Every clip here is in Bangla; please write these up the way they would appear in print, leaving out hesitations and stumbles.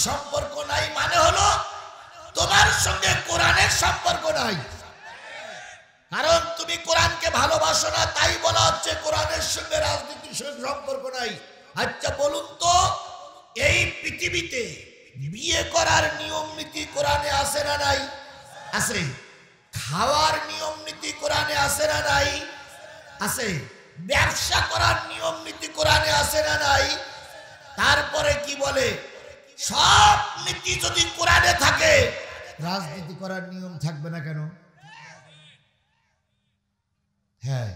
সম্পর্ক নাই মানে হলো তোমার সঙ্গে কোরআনের সম্পর্ক নাই। কারণ তুমি কোরআনকে ভালোবাসো না, তাই বলা হচ্ছে কোরআনের সঙ্গে রাজনীতির সঙ্গে সম্পর্ক নাই। আচ্ছা বলুন তো, এই পৃথিবীতে বিয়ে করার নিয়ম নীতি কোরআনে আছে না নাই? আছে। খাওয়ার নিয়ম নীতি কোরআনে আছে না নাই? আছে। ব্যবসা করার নিয়ম নীতি কোরআনে আছে না নাই? তারপরে কি বলে, সব নীতি যদি কোরআনে থাকে, রাজনীতি করার নিয়ম থাকবে না কেন? হ্যাঁ,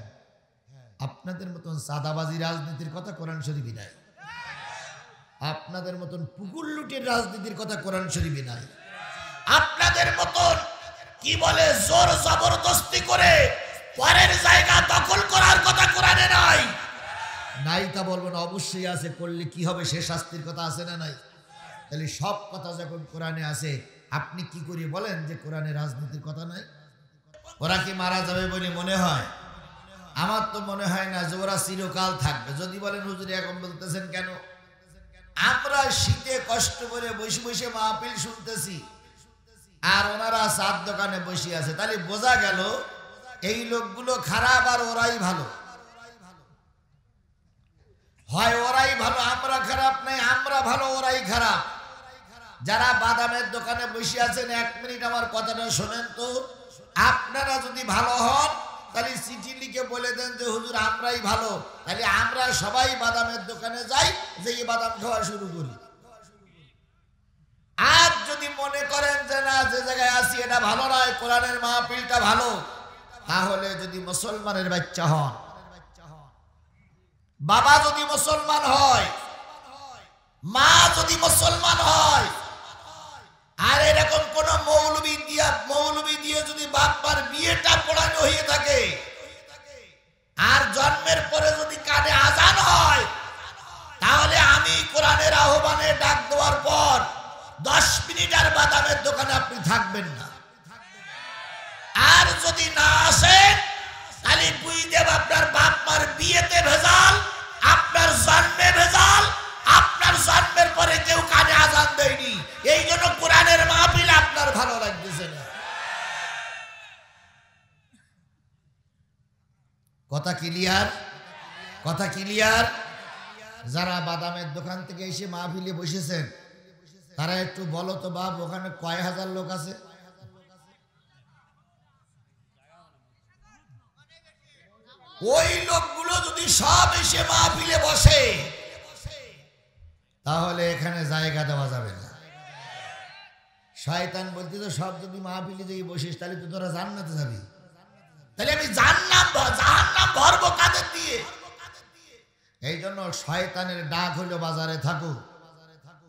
আপনাদের মতন সাদাবাজি রাজনীতির কথা কোরআন শরীফে নাই। আপনাদের মতন পুকুর লুটের রাজনীতির কথা কোরআন শরীফে নাই। আপনাদের মতন কি বলে জোর জবরদস্তি করে পরের জায়গা দখল করার কথা কোরআনে নাই। নাই তা বলবো না, অবশ্যই আছে। করলে কি হবে সে শাস্তির কথা আছে না নাই? তাহলে সব কথা যখন কোরআনে আছে, আপনি কি করে বলেন যে কোরআনে রাজনীতির কথা নাই? ওরা কি মারা যাবে বলে মনে হয়? আমার তো মনে হয় না যে ওরা চিরকাল থাকবে। যদি বলেন হুজুর এখন বলতেছেন কেন? আমরা শীতে কষ্ট করে বসে বসে মাহফিল শুনতেছি, আর ওনারা চার দোকানে বসে আছে। তাহলে বোঝা গেল এই লোকগুলো খারাপ আর ওরাই ভালো। হয় ওরাই ভালো, আমরা খারাপ নাই, আমরা ভালো ওরাই খারাপ। যারা বাদামের দোকানে বসে আছেন, 1 মিনিট আমার কথাটা শোনেন তো। আপনারা যদি ভালো হন তাহলে চিঠি লিখে বলে দেন যে হুজুর আমরাই ভালো, তাহলে আমরা সবাই বাদামের দোকানে যাই, যে এই বাদাম খাওয়া শুরু করি। আর যদি মনে করেন যে না, যে জায়গায় আছি এটা ভালো নয়, কোরআনের মাহফিলটা ভালো, তাহলে যদি মুসলমানের বাচ্চা হন, বাবা যদি মুসলমান হয়, মা যদি মুসলমান হয়, আর এরকম কোন মৌলবি দিয়ে যদি বাপমার বিয়েটা পড়ানো হয়ে থাকে, আর জন্মের পরে যদি কানে আজান হয়, তাহলে আমি কোরআনের আহ্বানে ডাক দেওয়ার পর 10 মিনিট আর বাদামের দোকানে আপনি থাকবেন না। আর যদি না আসেন, তাহলে বুঝতে হবে আপনার বাপমার বিয়েতে ভেজাল, আপনার জন্মে ভেজাল, আপনার জন্মের পরে কেউ কানে আজান দেয়নি। এই জন্য কোরআনের মাহফিল আপনার ভালো লাগতেছে না। কথা ক্লিয়ার? কথা ক্লিয়ার? যারা বাদামের দোকান থেকে এসে মাহফিলে বসেছেন, তারা একটু বলো তো বাপ, ওখানে কয় হাজার লোক আছে? ওই লোকগুলো যদি সব এসে মাহফিলে বসে, তাহলে এখানে জায়গা দেওয়া যাবে না। শয়তান বলতে তো সব যদি মাহফিলে যেয়ে বসিস, তাহলে তো তোরা জান্নাতে যাবি। তাহলে আমি জাহান্নাম ভরবো কাদের দিয়ে? এই জন্য শয়তানের ডাক হলো বাজারে থাকো,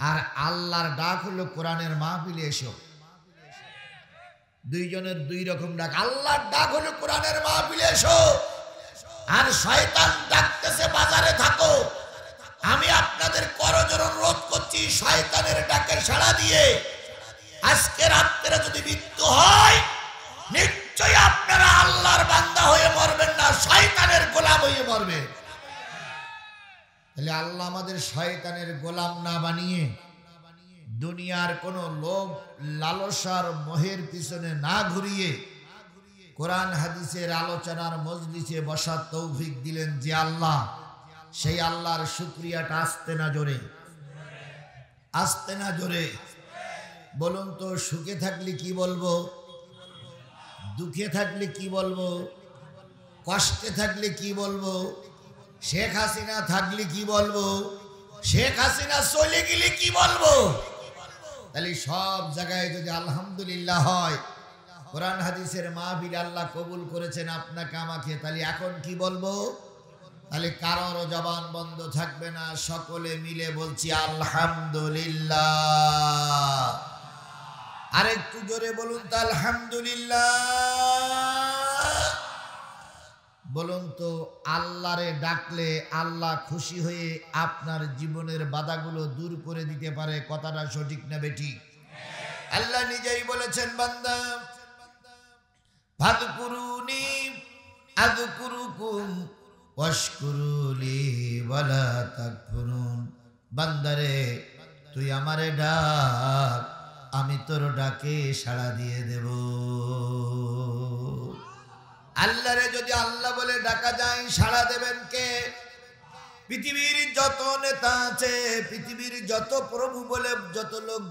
আর আল্লাহর ডাক হলো কোরআনের মাহফিলে এসো। দুইজনের দুই রকম ডাক। আল্লাহর ডাক হলো কোরআনের মাহফিলে এসো, আর শয়তান ডাকতেছে বাজারে থাকো। আমি আপনাদের করজোড়ে অনুরোধ করছি, শয়তানের ডাকে সাড়া দিয়ে আজকে রাত্রে যদি মৃত্যু হয়, নিশ্চয়ই আপনারা আল্লাহর বান্দা হয়ে মরবেন না, শয়তানের গোলাম হয়ে মরবেন। তাহলে আল্লাহ আমাদের শয়তানের গোলাম না বানিয়ে, দুনিয়ার কোন লোভ লালসার মোহের পিছনে না ঘুরিয়ে কোরআন হাদিসের আলোচনার মজলিসে বসার তৌফিক দিলেন যে আল্লাহ, সেই আল্লাহর শুকরিয়াটা আসতে না জোরে, আসতে না জোরে। বলুন তো, সুখে থাকলে কি বলবো, দুঃখে থাকলে কি বলবো, কষ্টে থাকলে কি বলবো, শেখ হাসিনা থাকলে কি বলবো, শেখ হাসিনা চলে গেলে কি বলবো? তাহলে সব জায়গায় যদি আলহামদুলিল্লাহ হয়, কোরআন হাদিসের মাহফিল আল্লাহ কবুল করেছেন আপনাকে আমাকে, তাহলে এখন কি বলবো? তাহলে কারোর জবান বন্ধ থাকবে না, সকলে মিলে বলছি আলহামদুলিল্লাহ। আরেকটু জোরে বলুন তো আলহামদুলিল্লাহ। বলুন তো, আল্লাহরে ডাকলে আল্লাহ খুশি হয়ে আপনার জীবনের বাধাগুলো দূর করে দিতে পারে। কথাটা সঠিক না বেঠিক? আল্লাহ নিজেই বলেছেন, বান্দা ফাযকুরুনি আযকুরুকুম ওয়াশকুরুলি ওয়ালা তাকফুরুন। বান্দারে, তুই আমারে ডাক, আমি তোর ডাকে সাড়া দিয়ে দেব। আল্লাহরে যদি আল্লাহ বলে ডাকা যায়, সাড়া দেবেন কে? পৃথিবীর যত নেতা আছে, পৃথিবীর যত প্রভু বলে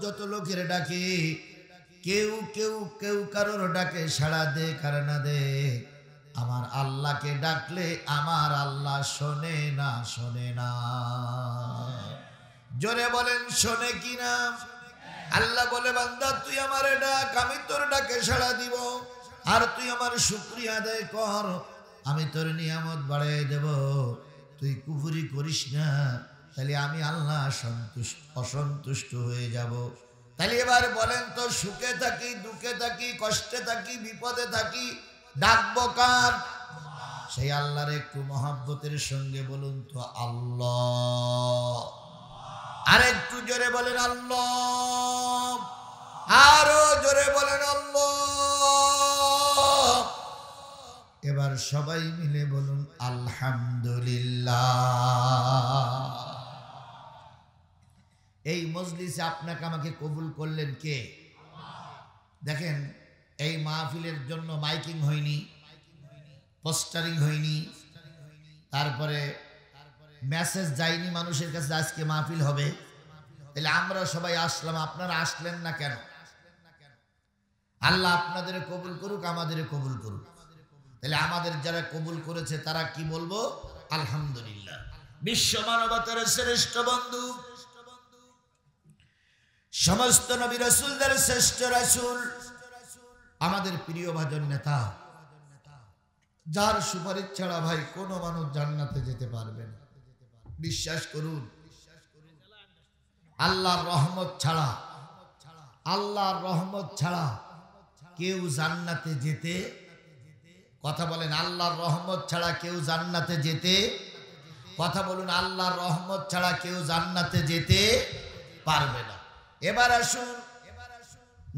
যত লোকের ডাকে, কেউ কেউ কেউ কারোর ডাকে সাড়া দে কার না দে, আমার আল্লাহকে ডাকলে আমার আল্লাহ শোনে না, শোনে না। জোরে বলেন শোনে কি না? আল্লাহ বলে, বান্দা তুই আমারে ডাক, আমি তোর ডাকে সাড়া দিব। আর তুই আমার শুকরিয়া আদায় কর, আমি তোর নিয়ামত বাড়িয়ে দেব। তুই কুফরি করিস না, তাহলে আমি আল্লাহ অসন্তুষ্ট হয়ে যাব। তাহলে এবার বলেন তো, সুখে থাকি, দুঃখে থাকি, কষ্টে থাকি, বিপদে থাকি, ডাকবো কার? সেই আল্লাহর একটু মহব্বতের সঙ্গে বলুন তো আল্লাহ। আর একটু জোরে বলেন আল্লাহ, আরো জোরে বলেন আল্লাহ। এবার সবাই মিলে বলুন আলহামদুলিল্লাহ। এই মজলিসে আপনাকে আমাকে কবুল করলেন কে? দেখেন, এই মাহফিলের জন্য মাইকিং হয়নি, পোস্টারিং হয়নি, তারপরে মেসেজ যায়নি মানুষের কাছে আজকে মাহফিল হবে। তাহলে আমরা সবাই আসলাম, আপনারা আসলেন না কেন? আল্লাহ আপনাদের কবুল করুক, আমাদের কবুল করুক। তাহলে আমাদের যারা কবুল করেছে তারা কি বলবো? আলহামদুলিল্লাহ। বিশ্ব মানবতার শ্রেষ্ঠ বন্ধু, সমস্ত নবী রাসূলদের শ্রেষ্ঠ রাসূল, আমাদের প্রিয় ভাজন নেতা, যার সুপারিশ ছাড়া ভাই কোনো মানুষ জান্নাতে যেতে পারবে না। বিশ্বাস করুন, আল্লাহর রহমত ছাড়া, আল্লাহর রহমত ছাড়া কেউ জান্নাতে যেতে, কথা বলেন, আল্লাহর রহমত ছাড়া কেউ জান্নাতে যেতে, কথা বলুন, আল্লাহর রহমত ছাড়া কেউ জান্নাতে যেতে পারবে না। এবার আসুন,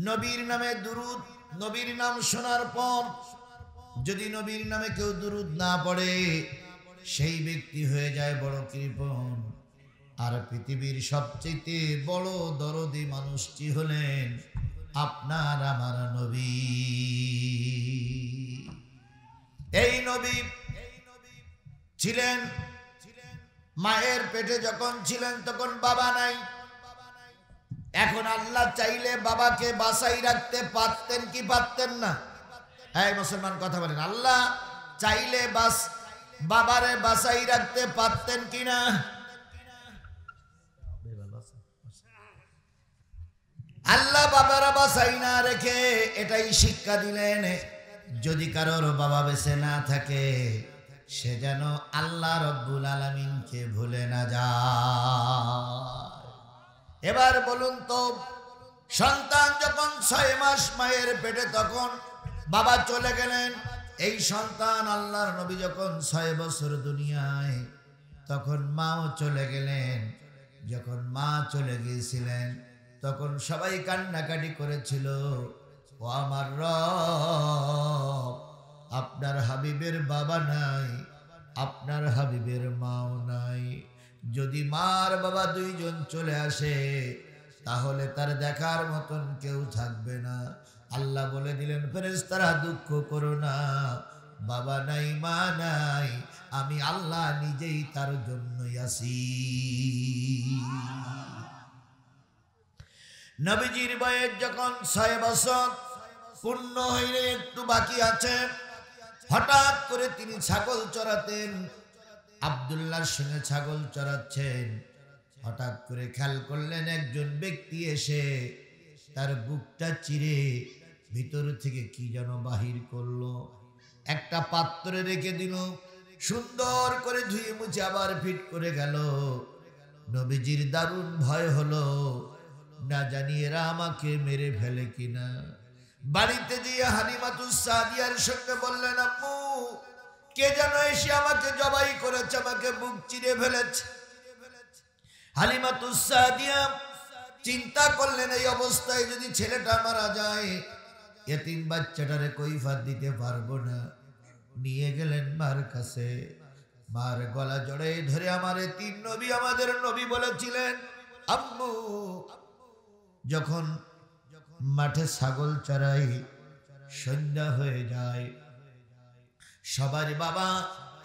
নবীর নামে দুরূদ, নবীর নাম শোনার পর যদি নবীর নামে কেউ দুরূদ না পড়ে, সেই ব্যক্তি হয়ে যায় বড় কৃপণ। আর পৃথিবীর সবচেয়ে বড় দরদি মানুষটি হলেন আপনার আমার নবী। এই নবী ছিলেন, মায়ের পেটে যখন ছিলেন তখন বাবা নাই। এখন আল্লাহ চাইলে বাবাকে বাঁচাই রাখতে পারতেন কি পারতেন না? এই মুসলমান কথা বলেন, আল্লাহ চাইলে বাবারে বাঁচাই রাখতে পারতেন কিনা? আল্লাহ বাবারা বাঁচাই না রেখে এটাই শিক্ষা দিলেন, যদি কারোর বাবা বেঁচে না থাকে সে যেন আল্লাহ রব্বুল আলামিনকে ভুলে না যায়। এবার বলুন তো, সন্তান যখন 6 মাস মায়ের পেটে, তখন বাবা চলে গেলেন। এই সন্তান আল্লাহর নবী যখন 6 বছর দুনিয়ায়, তখন মাও চলে গেলেন। যখন মা চলে গিয়েছিলেন তখন সবাই কান্নাকাটি করেছিল, ও আমার রব, আপনার হাবিবের বাবা নাই, আপনার হাবিবের মাও নাই। যদি মার বাবা দুইজন চলে আসে তাহলে তার দেখার মতন কেউ থাকবে না। আল্লাহ বলে দিলেন, ফেরেশতারা দুঃখ করো না, বাবা নাই মা নাই, আমি আল্লাহ নিজেই তার জন্যই আছি। নবীজির বয়স যখন 6 বছর পূর্ণ হইলে একটু বাকি আছে, হঠাৎ করে তিনি ছাগল চড়াতেন। আব্দুল্লাহর সঙ্গে ছাগল চড়াচ্ছেন, হঠাৎ করে খেয়াল করলেন একজন ব্যক্তি এসে তার বুকটা চিরে ভিতর থেকে কি যেন বাহির করলো। একটা পাত্রে রেখে দিল, সুন্দর করে ধুয়ে মুছে আবার ফিট করে গেল। নবীজির দারুণ ভয় হলো, না জানি এরা আমাকে মেরে ফেলে কিনা। বাড়িতে গিয়ে হালিমাতুস সাদিয়ার সঙ্গে বললেন, আম্মু, কে যেন এসে আমাকে জবাই করেছে, আমাকে বুক চিরে ফেলেছে। হালিমাতুস সাদিয়া চিন্তা করলেন, এই অবস্থায় যদি ছেলেটা মারা যায়, এতিম বাচ্চাটারে কৈফাত দিতে পারবো না। নিয়ে গেলেন মার কাছে। মার গলা জড়াই ধরে, আমারে 3 নবী, আমাদের নবী বলেছিলেন, আম্মু যখন মাঠে ছাগল চড়াই সন্ধ্যা হয়ে যায়, সবার বাবা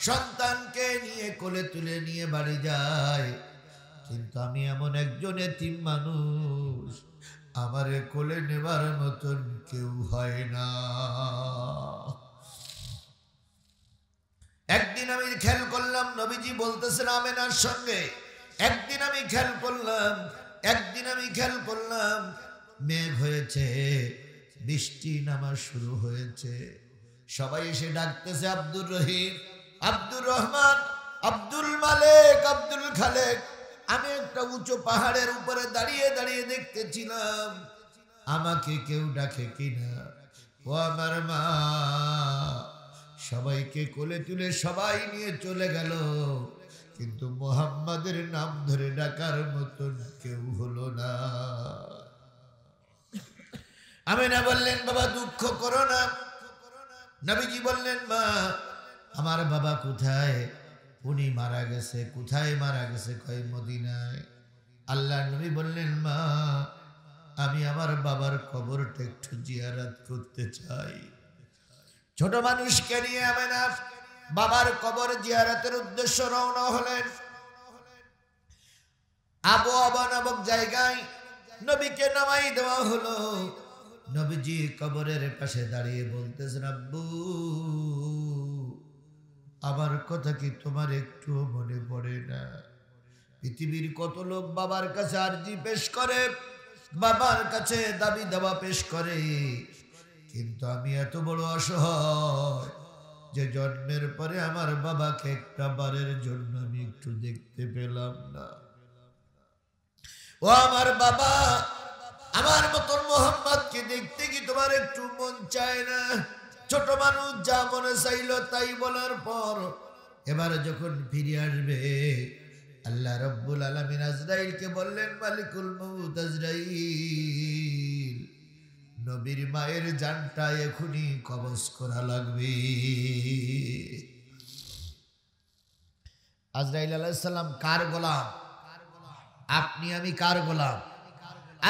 সন্তানকে নিয়ে কোলে তুলে নিয়ে বাড়ি যায়, কিন্তু আমি এমন একজন এতিম মানুষ, আমারে কোলে নেবার মতন কেউ হয় না। একদিন আমি খেয়াল করলাম, নবীজি বলতেছেন আমেনার সঙ্গে, একদিন আমি খেয়াল করলাম মেঘ হয়েছে, বৃষ্টি নামা শুরু হয়েছে, সবাই এসে ডাকতেছে আব্দুর রহিম, আব্দুর রহমান, আব্দুল মালিক, আব্দুল খালেক। আমি একটা উঁচু পাহাড়ের উপরে দাঁড়িয়ে দাঁড়িয়ে দেখতেছিলাম আমাকে কেউ ডাকে কিনা। ও আমার মা সবাইকে কোলে তুলে সবাই নিয়ে চলে গেল, কিন্তু মুহাম্মাদের নাম ধরে ডাকার মতন কেউ হলো না। আমিনা বললেন বাবা দুঃখ করো না। নবীজি বললেন মা আমার বাবা কোথায়? উনি মারা গেছে। কোথায় মারা গেছে? কয় মদিনায়। আল্লাহর নবী বললেন মা আমি আমার বাবার কবরটা একটু জিয়ারত করতে চাই। ছোট মানুষকে নিয়ে আমেনা বাবার কবর জিয়ারতের উদ্দেশ্য রওনা হলেন। আবওয়াবা নামক জায়গায় নবীকে নামাই দেওয়া হলো। নবীজি কবরের পাশে দাঁড়িয়ে বলতেছেন আব্বু আমার কথা কি তোমার একটু মনে পড়ে না? পৃথিবীর কত লোক বাবার কাছে আরজি পেশ করে, বাবার কাছে দাবি দাবা পেশ করে, কিন্তু আমি এত বড় অসহায় যে জন্মের পরে আমার বাবাকে একটা বারের জন্য আমি একটু দেখতে পেলাম না। ও আমার বাবা আমার মতন মুহাম্মদকে দেখতে কি তোমার একটু মন চায় না? ছোট মানুষ যা মনে চাইলো তাই বলার পর এবার যখন ফিরে আসবে আল্লাহ রাব্বুল আলামিন আজরাইলকে বললেন মালিকুল মউত আজরাইল নবীর মায়ের জানটা এখনই কবজ করা লাগবে। আজরাইল আলাইহিস সালাম কার গোলাম? আপনি আমি কার গোলাম?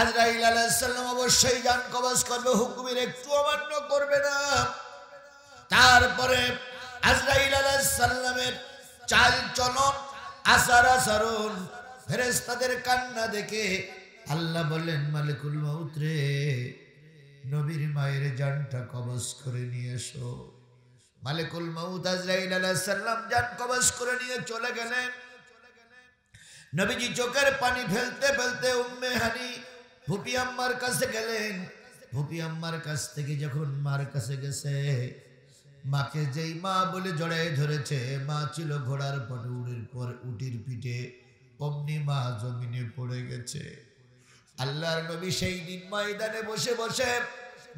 আজরাইল আলাইহিস সালাম অবশ্যই জান কবজ করবে, হুকুমের একটু অমান্য করবে না। তারপরে আজরাইল আলাইহিস সালামের চাল চলন আচার আচরণ ফেরেশতাদের কান্না দেখে আল্লাহ বললেন মালিকুল মউত রে নবীর মায়ের জানটা কবজ করে নিয়ে এসো। মালিকুল মউত আজরাইল আলাইহিস সালাম জান কবজ করে নিয়ে চলে গেলেন। নবীজি চোখের পানি ফেলতে ফেলতে উম্মে হানি ফুপি আম্মার কাছে গেলেন। ফুপি আম্মার কাছ থেকে যখন মার কাছে গেছে, মাকে যেই মা বলে জড়াই ধরেছে, মা ছিল ঘোড়ার উটির পিঠে, অমনি মা জমিনে পড়ে গেছে। আল্লাহর নবী সেই দিন ময়দানে বসে বসে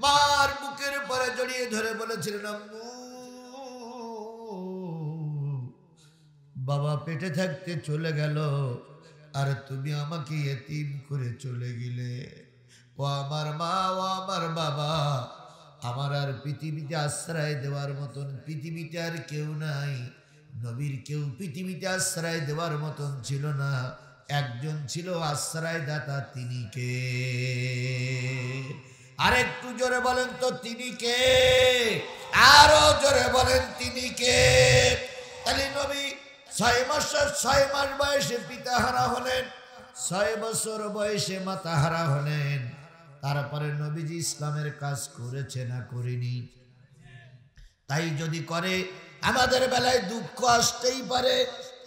মার বুকের পরে জড়িয়ে ধরে বলেছিলেন আম্মু বাবা পেটে থাকতে চলে গেল আর তুমি আমাকে এতিম করে চলে গেলে। ও আমার মা, ও আমার বাবা, আমার আর পৃথিবীতে আশ্রয় দেওয়ার মতন পৃথিবীতে আর কেউ নাই। নবীর কেউ পৃথিবীতে আশ্রয় দেওয়ার মতন ছিল না, একজন ছিল আশ্রয় দাতা, তিনি কে? আরেকটু জোরে বলেন তো তিনি কে? আরো জোরে বলেন তিনি কে? তাহলে নবী 6 মাস বয়সে পিতা হারা হলেন, 6 বছর বয়সে মাতা হারা হলেন। তারপরে নবীজি ইসলামের কাজ করেছে না করেনি? তাই যদি করে আমাদের বেলায় দুঃখ আসতেই পারে,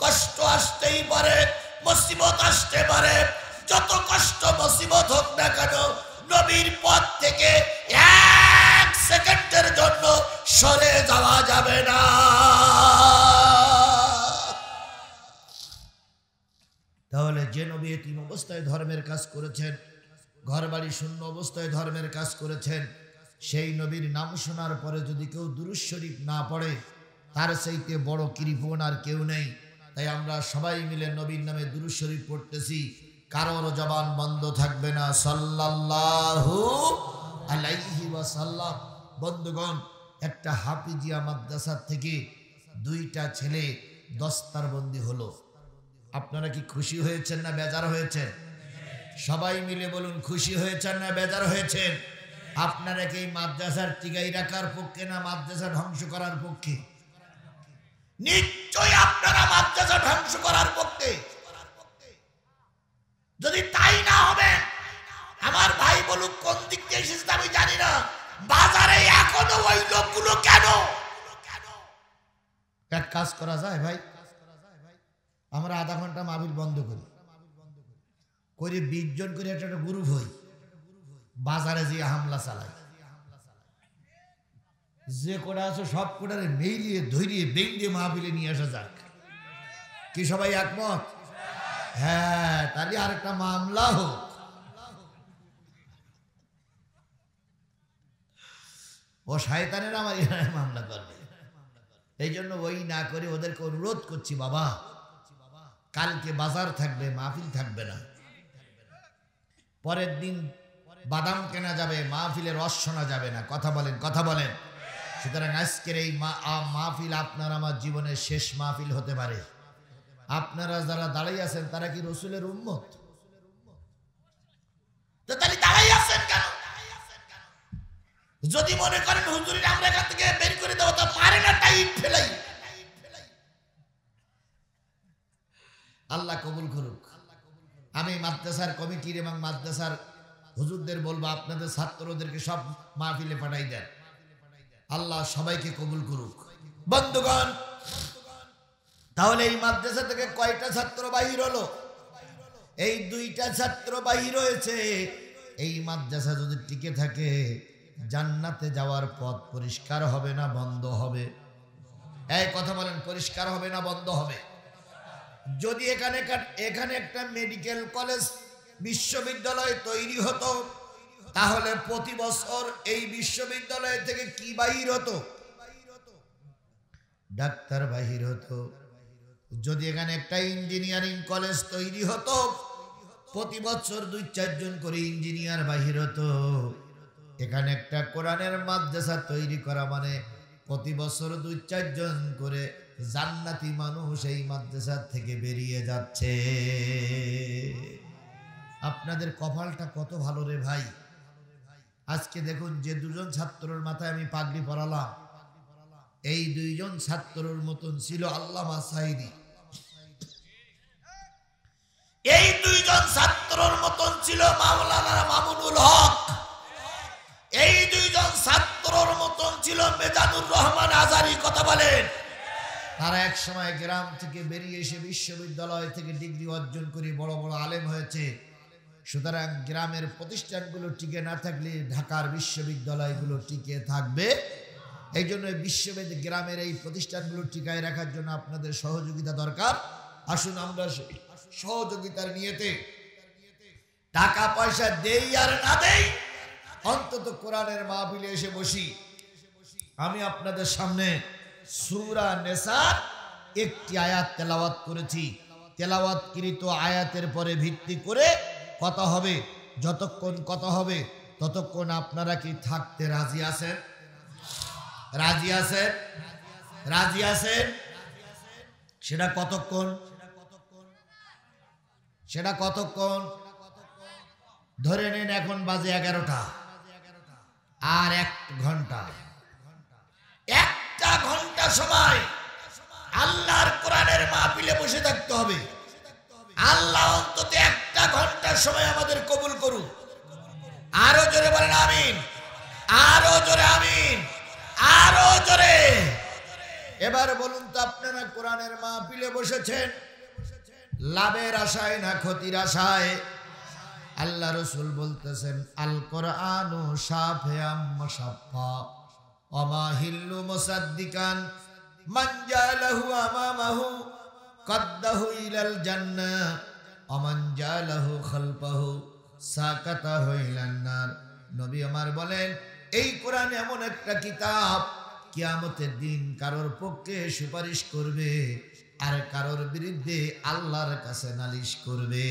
কষ্ট আসতেই পারে, মুসিবত আসতে পারে। যত কষ্ট মুসিবত হোক না কেন নবীর পথ থেকে 1 সেকেন্ডের জন্য সরে যাওয়া যাবে না। তাহলে যে নবী এতিম অবস্থায় ধর্মের কাজ করেছেন, ঘর বাড়ি শূন্য অবস্থায় ধর্মের কাজ করেছেন, সেই নবীর নাম শোনার পরে যদি কেউ দুরূদ শরীফ না পড়ে তার চাইতে বড় কৃপণ আর কেউ নেই। তাই আমরা সবাই মিলে নবীর নামে দুরূদ শরীফ পড়তেছি, কারোর জবান বন্ধ থাকবে না। সাল্লাল্লাহু আলাইহি ওয়াসাল্লাম। বন্ধুগণ, একটা হাফিজিয়া মাদ্রাসা থেকে 2টা ছেলে দস্তারবন্দি হলো। আপনারা কি খুশি হয়েছেন না বেজার হয়েছেন? সবাই মিলে বলুন খুশি হয়েছেন না বেজার হয়েছেন? আপনারা কি মাদ্রাসার টিকাই রাখার পক্ষে না মাদ্রাসা ধ্বংস করার পক্ষে? নিশ্চয়ই আপনারা মাদ্রাসা ধ্বংস করার পক্ষে। যদি তাই না হবে, আমার ভাই বলুক কোন দিক দিয়ে এসেছে আমি জানি না, বাজারে এখনো ওই লোকগুলো কেন? এক কাজ করা যায় ভাই, আমরা আধা ঘন্টা মাহফিল বন্ধ করি, 20 জন করে একটা গ্রুপ হই, বাজারে যে হামলা চালাই, যে কোটা আছে সব কোটারে মেইলিয়ে ধরিয়ে বেঙ্গে মাহফিলে নিয়ে আসা যাক। কি সবাই একমত? হ্যাঁ, তাহলে আরেকটা মামলা হোক। ও শয়তানের আমার মামলা করবে, এই জন্য ওই না করে ওদেরকে অনুরোধ করছি, বাবা কালকে বাজার থাকবে, মাহফিল থাকবে না, পরের দিন বাদাম কেনা যাবে, মাহফিলের রস শোনা যাবে না। কথা বলেন, কথা বলেন। সুতরাং আজকের এই মাহফিল আপনার আমার জীবনের শেষ মাহফিল হতে পারে। আপনারা যারা দাঁড়িয়ে আছেন তারা কি রসুলের উম্মত? তো তাহলে দাঁড়াই আছেন কেন? যদি মনে করেন হুজুরের আমরা এখান থেকে বের করে দেবো, তা পারে না, টাইট ফেলাই। আল্লাহ কবুল করুক। আমি মাদ্রাসার কমিটির এবং মাদ্রাসার হুজুরদের বলবো, আপনাদের ছাত্রদেরকে সব মাহফিলে পাঠাই দেন। আল্লাহ সবাইকে কবুল করুক। বন্ধুগণ, তাহলে এই মাদ্রাসা থেকে কয়টা ছাত্র বাহির হলো? এই 2টা ছাত্র বাহির হয়েছে। এই মাদ্রাসা যদি টিকে থাকে, জান্নাতে যাওয়ার পথ পরিষ্কার হবে না বন্ধ হবে? এই কথা বলেন, পরিষ্কার হবে না বন্ধ হবে? যদি এখানে একটা মেডিকেল কলেজ বিশ্ববিদ্যালয় তৈরি হতো, তাহলে প্রতি বছর এই বিশ্ববিদ্যালয় থেকে কি বাহির হতো? ডাক্তার বাহির হতো। যদি এখানে একটা ইঞ্জিনিয়ারিং কলেজ তৈরি হতো, প্রতি বছর 2-4 জন করে ইঞ্জিনিয়ার বাহির হতো। এখানে একটা কোরআনের মাদ্রাসা তৈরি করা মানে প্রতি বছর 2-4 জন করে জান্নাতি মানুষ এই মাদ্রাসা থেকে বেরিয়ে যাচ্ছে। আপনাদের কপালটা কত ভালো রে ভাই। আজকে দেখুন, যে 2 জন ছাত্রের মাথায় আমি পাগড়ি পরালাম, এই 2 জন ছাত্রের মতন ছিল আল্লামা সাঈদী। এই 2 জন ছাত্রের মতন ছিল মাওলানা মামুনুল হক। এই 2 জন ছাত্রের মতন ছিল মেজানুর রহমান আজারি। কথা বলেন। তারা এক সময় গ্রাম থেকে বেরিয়ে এসে বিশ্ববিদ্যালয় থেকে ডিগ্রি অর্জন করে বড় বড় আলেম হয়েছে। সুতরাং গ্রামের প্রতিষ্ঠানগুলো টিকে না থাকলে ঢাকার বিশ্ববিদ্যালয়গুলো টিকে থাকবে। এই জন্য গ্রামের এই প্রতিষ্ঠানগুলো টিকায় রাখার জন্য আপনাদের সহযোগিতা দরকার। আসুন আমরা সহযোগিতার নিয়তে টাকা পয়সা দেই আর না দেই, অন্তত কোরআনের মাহফিলে এসে বসি। আমি আপনাদের সামনে সূরা নিসার একটি আয়াত তেলাওয়াত করেছি। তেলাওয়াতকৃত আয়াতের পরে ভিত্তি করে কথা হবে। যতক্ষণ কথা হবে ততক্ষণ আপনারা কি থাকতে রাজি আছেন? রাজি আছেন? রাজি আছেন? সেটা কতক্ষণ? সেটা কতক্ষণ? ধরে নেন এখন বাজে 11টা, আর 1 ঘন্টা, 1টা ঘন্টা সময় আল্লাহর কোরআনের মাহফিলে বসে থাকতে হবে। আল্লাহ অন্তত 1টা ঘন্টার সময় আমাদের কবুল করুন। আরো জোরে বলেন আমিন, আরো জোরে আমিন, আরো জোরে। এবার বলুন তো, আপনারা কোরআনের মাহফিলে বসেছেন লাভের আশায় না ক্ষতির আশায়? আল্লাহ রাসূল বলতেছেন, আল কোরআনু শাফিআম মুশাফফা ওয়া মাহিল্লু মুসাদ্দিকান মান জালাহু আমামাহু কাদ্দাহু ইলাল জান্নাহ ওয়া মান জালাহু খালফাহু সাকাতাহু ইলান নার। নবী আমার বলেন, এই কোরআন এমন একটা কিতাব, কিয়ামতের দিন কারোর পক্ষে সুপারিশ করবে আর কারোর বিরুদ্ধে আল্লাহর কাছে নালিশ করবে।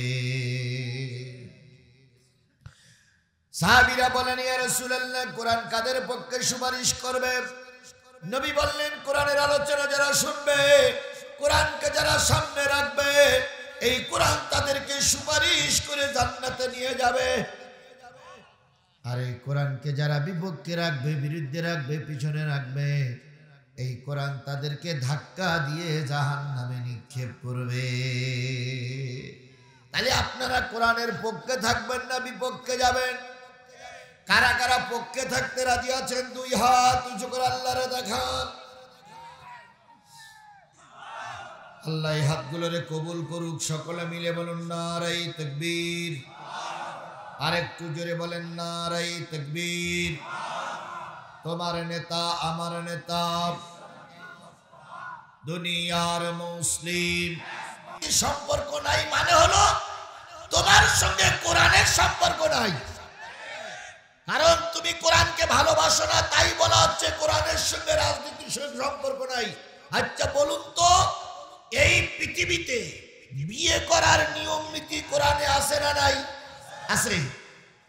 সাহাবীরা বলেন, ইয়া রাসূলুল্লাহ, কোরআন কাদের পক্ষে সুপারিশ করবে? নবী বললেন, কোরআনের আলোচনা যারা শুনবে, কোরআনকে যারা সামনে রাখবে, এই কোরআন তাদেরকে সুপারিশ করে জান্নাতে নিয়ে যাবে। আর এই কোরআনকে যারা বিপক্ষে রাখবে, বিরুদ্ধে রাখবে, পিছনে রাখবে, এই কোরআন তাদেরকে ধাক্কা দিয়ে জাহান্নামে নিক্ষেপ করবে। তাহলে আপনারা কোরআনের পক্ষে থাকবেন না বিপক্ষে যাবেন? কারা কারা পক্ষে থাকতে রাজি আছেন? দুই হাত উঁচু করে আল্লাহরে দেখান। আল্লাহ এই হাতগুলোরে কবুল করুক। সকলে মিলে বলুন নারায়ে তাকবীর। আরেকটু জোরে বলেন নারায়ে তাকবীর। তোমার নেতা আমার নেতা দুনিয়ার মুসলিম। সম্পর্ক নাই মানে হলো তোমার সঙ্গে কোরআনের সম্পর্ক নাই। কারণ তুমি কোরআনকে ভালোবাসো না, তাই বলা হচ্ছে কোরআনের সঙ্গে রাজনীতির সঙ্গে সম্পর্ক নাই। আচ্ছা বলুন তো, এই পৃথিবীতে বিয়ে করার নিয়ম নীতি কোরআনে আছে না নাই? আছে।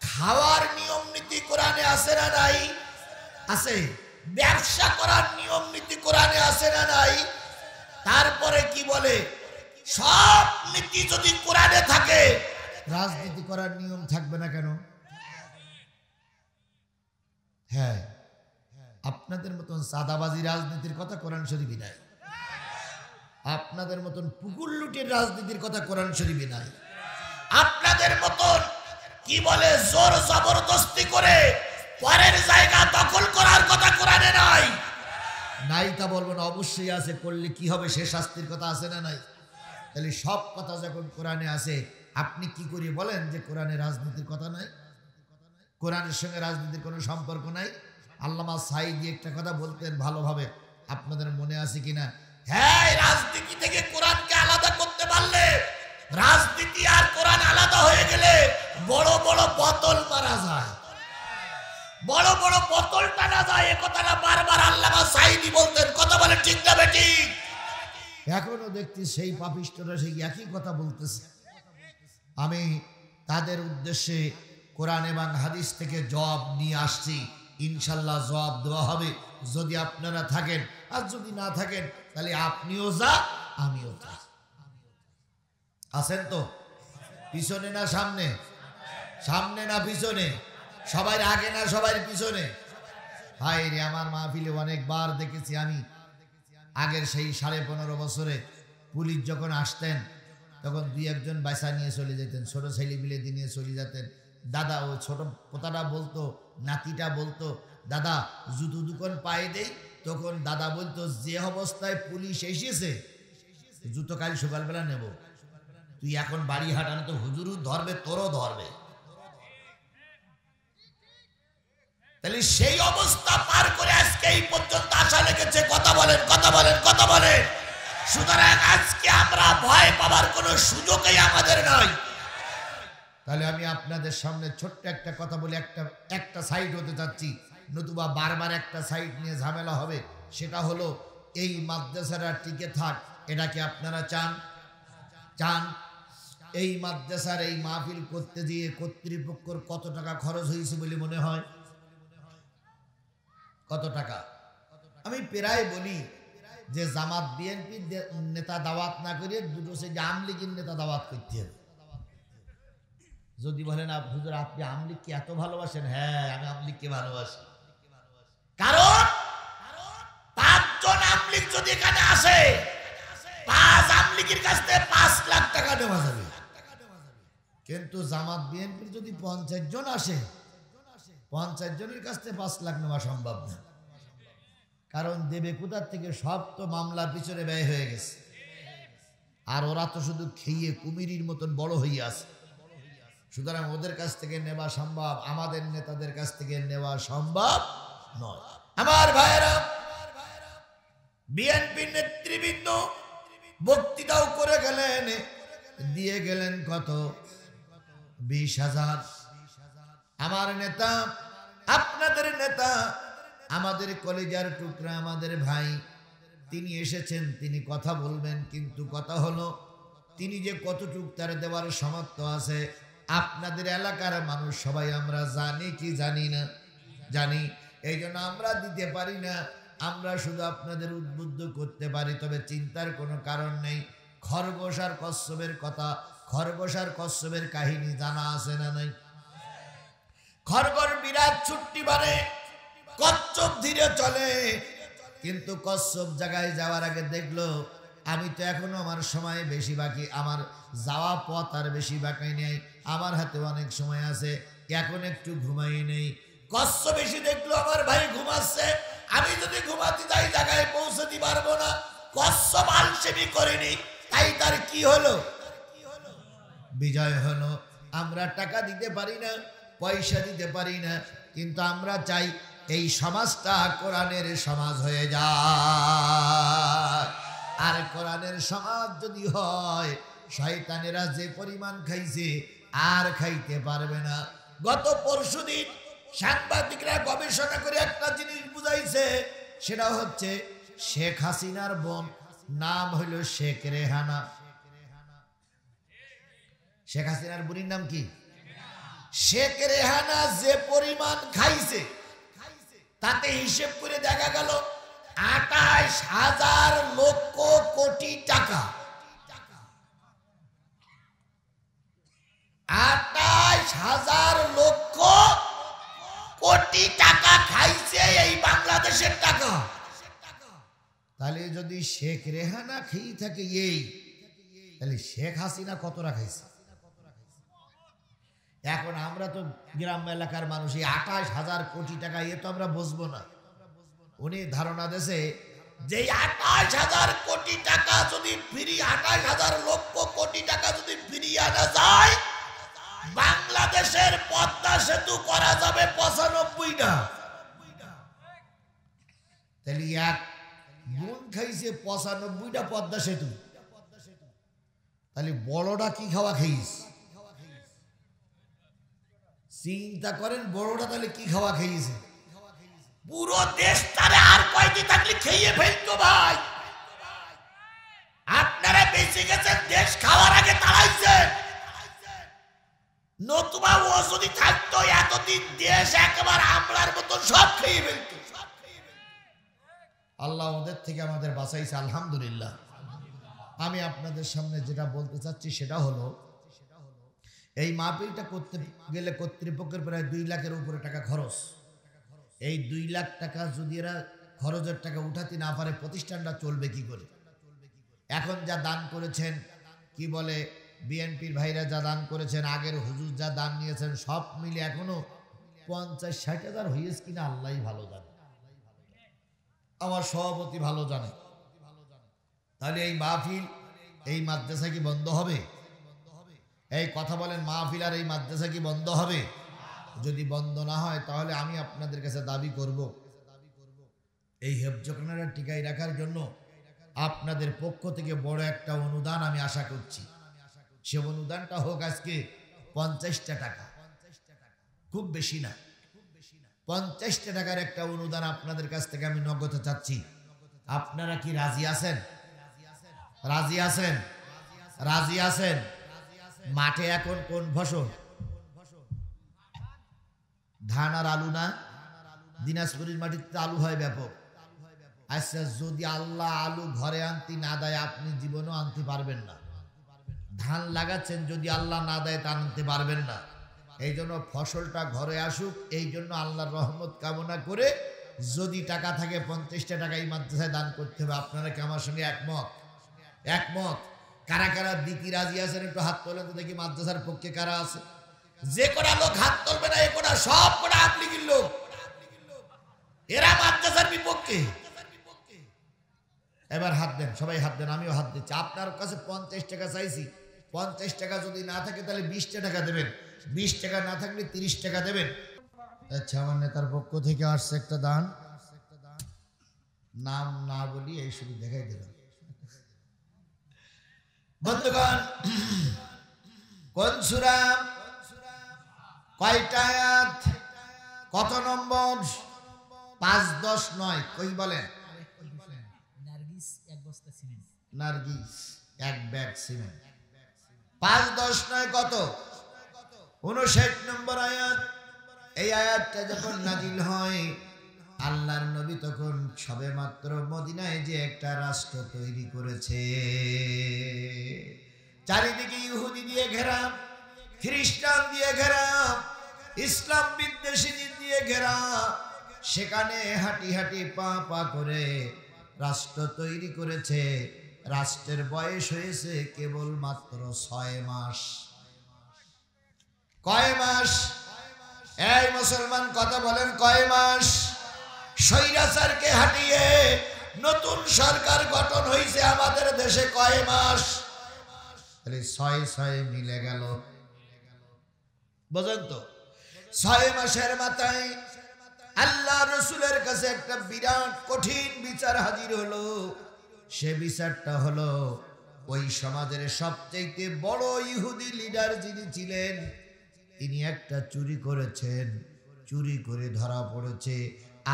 খাওয়ার নিয়ম নীতি কোরআনে আছে না নাই? আছে। ব্যবসা করার নিয়ম নীতি কোরআনে আছে না নাই? তারপরে কি বলে, সব নীতি যদি কোরআনে থাকে, রাজনীতি করার নিয়ম থাকবে না কেন? হ্যাঁ, আপনাদের মতন সাদাবাজি রাজনীতির কথা কোরআন শরীফে নাই। আপনাদের মতন পুকুর লুটের রাজনীতির কথা কোরআন শরীফে নাই। আপনাদের মতন কি বলে জোর জবরদস্তি করে পরের জায়গা দখল করার কথা কোরআনে নাই। নাই তা বলবো না, অবশ্যই আছে। করলে কি হবে সে শাস্তির কথা আছে না নাই? তাহলে সব কথা যখন কোরআনে আছে, আপনি কি করে বলেন যে কোরআনে রাজনীতির কথা নাই? কোরআনের সঙ্গে রাজনীতির কোনো সম্পর্ক নাই। আল্লামা সাঈদী একটা কথা বলতেন ভালোভাবে, আপনাদের মনে আছে কিনা? হ্যাঁ, রাজনীতি থেকে কোরআনকে আলাদা করতে পারলে, রাজনীতি আর কোরআন আলাদা হয়ে গেলে বড় বড় বোতল মারা যায়, বড় বড় বোতল টানা যায়। এ কথাটা বারবার আল্লামা সাঈদী বলতেন। কথা বলে ঠিক না বেঠিক? এখনো দেখছি সেই পাপিষ্ঠরা সেই একই কথা বলতেছে। আমি তাদের উদ্দেশ্যে কোরআন এবং হাদিস থেকে জবাব নিয়ে আসছি। ইনশাল্লাহ জবাব দেওয়া হবে যদি আপনারা থাকেন, আর যদি না থাকেন তাহলে আপনিও যা আমিও যা। আছেন তো? পিছনে না সামনে? সামনে না পিছনে? সবাই আগে না সবাই পিছনে? হায় রে, আমার মাহফিলে অনেকবার দেখেছি আমি। আগের সেই 15.5 বছরে পুলিশ যখন আসতেন, তখন দুই একজন বাইসা নিয়ে চলে যেতেন, ছোট ছেলে মিলে নিয়ে চলে যেতেন। দাদা, ও ছোট পোতাটা বলতো, নাতিটা বলতো, দাদা জুতো দুখন পায়ে দেই। তখন দাদা বলতো, যে অবস্থায় পুলিশ এসেছে জুতো কাল সকালবেলা নেব, তুই এখন বাড়ি হাঁটানো তো হুজুরও ধরবে, তোরও ধরবে। তাহলে সেই অবস্থা পার করে আজকে এই পর্যন্ত আসা লেগেছে। কথা বলেন, কথা বলেন, কথা বলেন। সুতরাং আজকে আমরা ভয় পাবার কোনো সুযোগই আমাদের নাই। তাহলে আমি আপনাদের সামনে ছোট্ট একটা কথা বলে একটা সাইড হতে চাচ্ছি, নতুবা বারবার একটা সাইড নিয়ে ঝামেলা হবে। সেটা হলো এই মাদ্রাসাটা টিকে থাক, এটা কি আপনারা চান? চান? এই মাদ্রাসার এই মাহফিল করতে গিয়ে কর্তৃপক্ষের কত টাকা খরচ হয়েছে বলে মনে হয়? কত টাকা? আমি প্রায় বলি যে জামাত বিএনপির নেতা দাওয়াত না করে দুটো সে আওয়ামী লীগের নেতা দাওয়াত করতে হবে। যদি বলেন হুজুর আপনি আওয়ামী লীগকে এত ভালোবাসেন, হ্যাঁ আমি আওয়ামী লীগকে ভালোবাসি। কারণ 5 জন আওয়ামী লীগ যদি এখানে আসে, 5 আওয়ামী লীগের কাছ থেকে 5 লাখ টাকা নেওয়া যাবে। কিন্তু জামাত বিএনপির যদি 50 জন আসে, 50 জনের কাছ থেকে 5 লাখ নেওয়া সম্ভব না। কারণ দেবে কোথার থেকে? সব তো মামলার পিছনে ব্যয় হয়ে গেছে। আর ওরা তো শুধু খেয়ে কুমিরির মতন বড় হয়ে আছে। সুতরাং ওদের কাছ থেকে নেওয়া সম্ভব, আমাদের নেতাদের কাছ থেকে নেওয়া সম্ভব নয়। আমার ভাইয়েরা, বিএনপি নেতৃবৃন্দ বক্তৃতাও করে গেলেন, দিয়ে গেলেন কত? 20,000। আমার নেতা, আপনাদের নেতা, আমাদের কলেজার টুকরা, আমাদের ভাই, তিনি এসেছেন, তিনি কথা বলবেন। কিন্তু কথা হলো তিনি যে কতটুক তার দেওয়ার সামর্থ্য আছে আপনাদের এলাকার মানুষ সবাই আমরা জানি কি জানি না? জানি। এই জন্য আমরা দিতে পারি না, আমরা শুধু আপনাদের উদ্বুদ্ধ করতে পারি। তবে চিন্তার কোনো কারণ নেই, খরগোশ আর কচ্ছপের কথা, খরগোশ আর কচ্ছপের কাহিনী জানা আছে না নাই? খরগোশ বিরাট ছুট্টি মারে, কচ্ছপ ধীরে চলে, কিন্তু কচ্ছপ জায়গায় যাওয়ার আগে দেখলো আমি তো এখনো আমার সময় বেশি বাকি, আমার যাওয়া পথ আর বেশি বাকি নেই, আমার হাতে অনেক সময় আছে, এখন একটু ঘুমাই নেই। কচ্ছপ বেশি দেখলো আমার ভাই ঘুমাচ্ছে, আমি যদি ঘুমাতে যাই জায়গায় পৌঁছতে পারবো না। কচ্ছপ আলসেমি করেনি, তাই তার কি হলো? বিজয় হলো। আমরা টাকা দিতে পারি না, পয়সা দিতে পারি না, কিন্তু আমরা চাই এই সমাজটা কোরআনের সমাজ হয়ে যায়। আর কোরআনের সমাজ যদি হয়, শয়তানেরা যে পরিমাণ খাইছে আর খাইতে পারবে না। গত পরশুদিন সাংবাদিকরা গবেষণা করে একটা জিনিস বুঝাইছে, সেটা হচ্ছে শেখ হাসিনার বোন নাম হইল শেখ রেহানা। শেখ হাসিনার বুড়ির নাম কি? শেখ রেহানা যে পরিমাণ খাইছে তাতে হিসেব করে দেখা গেল ২৮,০০০ লক্ষ কোটি টাকা। ২৮,০০০ লক্ষ কোটি টাকা খাইছে এই বাংলাদেশের টাকা। তাহলে যদি শেখ রেহানা খেয়ে থাকে এই, তাহলে শেখ হাসিনা কতটা খাইছে? এখন আমরা তো গ্রাম এলাকার মানুষ, এই ২৮,০০০ কোটি টাকা এ তো আমরা বুঝবো না। উনি ধারণা দেশে যে ২৮,০০০ কোটি টাকা যদি ফিরি, ২৮,০০০ লক্ষ কোটি টাকা যদি ফিরিয়ে আনা যায়, বাংলাদেশের পদ্মা সেতু করা যাবে ৯৫টা। তাহলে এক গুণ খাইছে ৯৫টা পদ্মা সেতু, তাহলে বড়টা কি খাওয়া খাইস? চিন্তা করেন, বড়টা তাহলে কি খাওয়া খাইছে? পুরো দেশটারে আর কয়টি থাকলে খেয়ে ফেলতো ভাই। আপনারা বেঁচে গেছেন, দেশ খাওয়ার আগে তাড়াইছেন, নতুবা ও যদি থাকতো এতদিন দেশ একেবারে আমরার মতন সব খেয়ে ফেলতো। আল্লাহ ওদের থেকে আমাদের বাঁচাইছে, আলহামদুলিল্লাহ। আমি আপনাদের সামনে যেটা বলতে চাচ্ছি সেটা হলো, এই মাহফিলটা করতে গেলে কর্তৃপক্ষের প্রায় ২ লাখের উপরে টাকা খরচ। এই ২ লাখ টাকা যদি এরা খরচের টাকা উঠাতে না পারে, প্রতিষ্ঠানটা চলবে কি করে? এখন যা দান করেছেন, কি বলে বিএনপির ভাইরা যা দান করেছেন, আগের হুজুর যা দান নিয়েছেন, সব মিলে এখনো ৫০-৬০ হাজার হয়েছে কিনা আল্লাহই ভালো জানে, আমার সভাপতি ভালো জানে। তাহলে এই মাহফিল, এই মাদ্রাসা কি বন্ধ হবে? এই কথা বলেন, মাহফিল আর এই মাদ্রাসা কি বন্ধ হবে? যদি বন্ধ না হয়, তাহলে আমি আপনাদের কাছে দাবি করব, এই হেফজখানাটা টিকাই রাখার জন্য আপনাদের পক্ষ থেকে বড় একটা অনুদান আমি আশা করছি। সে অনুদানটা হোক আজকে ৫০টা টাকা, খুব বেশি না, ৫০টা টাকার একটা অনুদান আপনাদের কাছ থেকে আমি নগদে চাচ্ছি। আপনারা কি রাজি আছেন? রাজি আছেন? রাজি আছেন? মাঠে এখন কোন ফসল? ধান আর আলু না? দিনাজপুরের মাটিতে আলু হয় ব্যাপক। আচ্ছা, যদি আল্লাহ আলু ঘরে আনতে না দেয়, আপনি জীবনেও আনতে পারবেন না। ধান লাগাচ্ছেন, যদি আল্লাহ না দেয় তা আনতে পারবেন না। এই জন্য ফসলটা ঘরে আসুক, এই জন্য আল্লাহর রহমত কামনা করে যদি টাকা থাকে ৫০টা টাকা এই মাদ্রাসায় দান করতে হবে। আপনারা কি আমার সঙ্গে একমত? একমত? কারা কারা দিতে রাজি আছেন একটু হাত তোলেন তো দেখি, মাদ্রাসার পক্ষে কারা আছে? যে কটা লোক হাত তুলবে না, এ কটা সব কটা আপনি লোক, এরা মাদ্রাসার বিপক্ষে। এবার হাত দেন, সবাই হাত দেন, আমিও হাত দিচ্ছি। আপনার কাছে ৫০ টাকা চাইছি, ৫০ টাকা যদি না থাকে তাহলে ২০টা টাকা দেবেন, ২০ টাকা না থাকলে ৩০ টাকা দেবেন। আচ্ছা, আমার নেতার পক্ষ থেকে আসছে একটা দান, নাম না বলি, এই শুধু দেখাই দিলাম। বন্ধুগণ, কোন সূরা, কয়টা আয়াত, কত নম্বর? ৫, ১০, ৯, কই বলেন? Nargis ১ bag cement. ৫, ১০, ৯ কত? ৫৯ নম্বর আয়াত। এই আয়াতটা যখন নাজিল হয়, আল্লাহর নবী তখন সবে মাত্র মদিনায় যে একটা রাষ্ট্র তৈরি করেছে, চারিদিকে ইহুদি দিয়ে ঘেরা, খ্রিস্টান দিয়ে ঘেরা, ইসলাম বিদ্বেষী দিয়ে ঘেরা, সেখানে হাঁটি হাঁটি পা পা করে রাষ্ট্র তৈরি করেছে। রাষ্ট্রের বয়স হয়েছে কেবল মাত্র 6 মাস। কয় মাস? এই মুসলমান কথা বলেন, কয় মাস? স্বৈরাচারকে হাঁটিয়ে নতুন সরকার গঠন হয়েছে আমাদের দেশে কয় মাস? 6 মিলে গেল, বোঝেন তো? 6 মাসের মাথায় আল্লাহ রসুলের কাছে একটা বিরাট কঠিন বিচার হাজির হলো। সে বিচারটা হলো, ওই সমাজের সবচেয়ে বড় ইহুদি লিডার যিনি ছিলেন, তিনি একটা চুরি করেছেন, চুরি করে ধরা পড়েছে।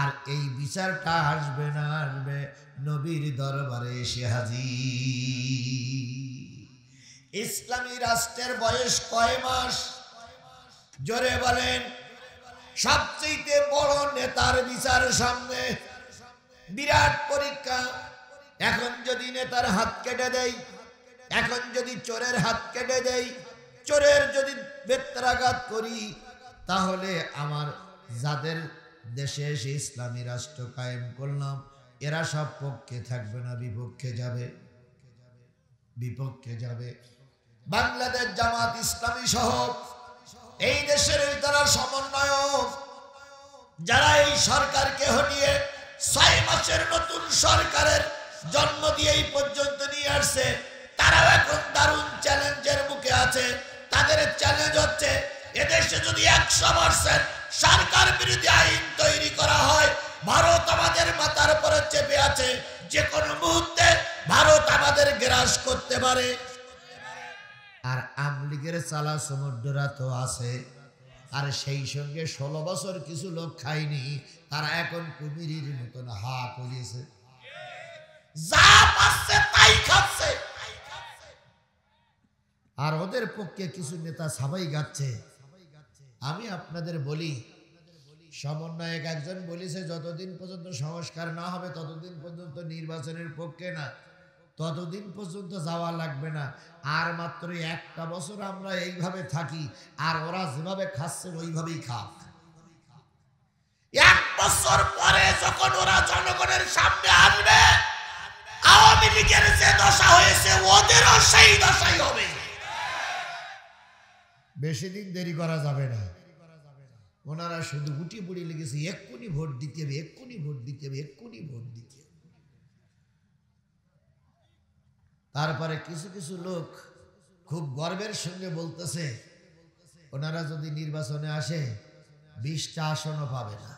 আর এই বিচারটা আসবে না আসবে নবীর দরবারে এসে হাজির। ইসলামী রাষ্ট্রের বয়স কয় মাস? জোরে বলেন। সবচেয়ে বড় নেতার বিচার সামনে, বিরাট পরীক্ষা। এখন যদি নেতার হাত কেটে দেয়, এখন যদি চোরের হাত কেটে দেয়, চোরের যদি বেত্রাঘাত করি, তাহলে আমার যাদের দেশে এসে ইসলামী রাষ্ট্র কায়েম করলাম, এরা সব পক্ষে থাকবে না, বিপক্ষে যাবে, বিপক্ষে যাবে। বাংলাদেশ জামাত ইসলামী সহ এই দেশের যারা সমন্বয়ক, যারা এই সরকারকে হটিয়ে 6 মাসের নতুন সরকারের জন্ম দিয়ে এই পর্যন্ত নিয়ে আসছে, তারাও এখন দারুণ চ্যালেঞ্জের মুখে আছে। তাদের চ্যালেঞ্জ হচ্ছে, এদেশে যদি 100% সরকার বিরোধী আইন তৈরি করা হয়, ভারত আমাদের মাথার উপরে চেপে আছে, যে কোনো মুহূর্তে ভারত আমাদের গ্রাস করতে পারে। আর আমলিগের চালা সমুদ্ররা তো আছে, আর সেই সঙ্গে 16 বছর কিছু লোক খায়নি, তারা এখন কুমিরের মতন হা করেছে, যা পাচ্ছে তাই খাচ্ছে। আর ওদের পক্ষে কিছু নেতা সবাই গাচ্ছে। আমি আপনাদের বলি, সমন্বয়ক একজন বলেছে, যতদিন পর্যন্ত সংস্কার না হবে ততদিন পর্যন্ত নির্বাচনের পক্ষে না, ততদিন পর্যন্ত যাওয়া লাগবে না। আর মাত্র 1টা বছর আমরা এইভাবে থাকি, আর ওরা যেভাবে খাচ্ছে ওইভাবেই খাক। 1 বছর পরে যখন ওরা জনগণের সামনে আসবে, আওয়ামী লীগের যে দশা হয়েছে ওদেরও সেই দশাই হবে। বেশি দিন দেরি করা যাবে না। ওনারা শুধু উঠি পড়ি লেগেছে, এক্ষুনি ভোট দিতে হবে, এক্ষুনি ভোট দিতে হবে, এক্ষুনি ভোট দিতে হবে। তারপরে কিছু কিছু লোক খুব গর্বের সঙ্গে বলতেছে, ওনারা যদি নির্বাচনে আসে 20টা আসনও পাবে না।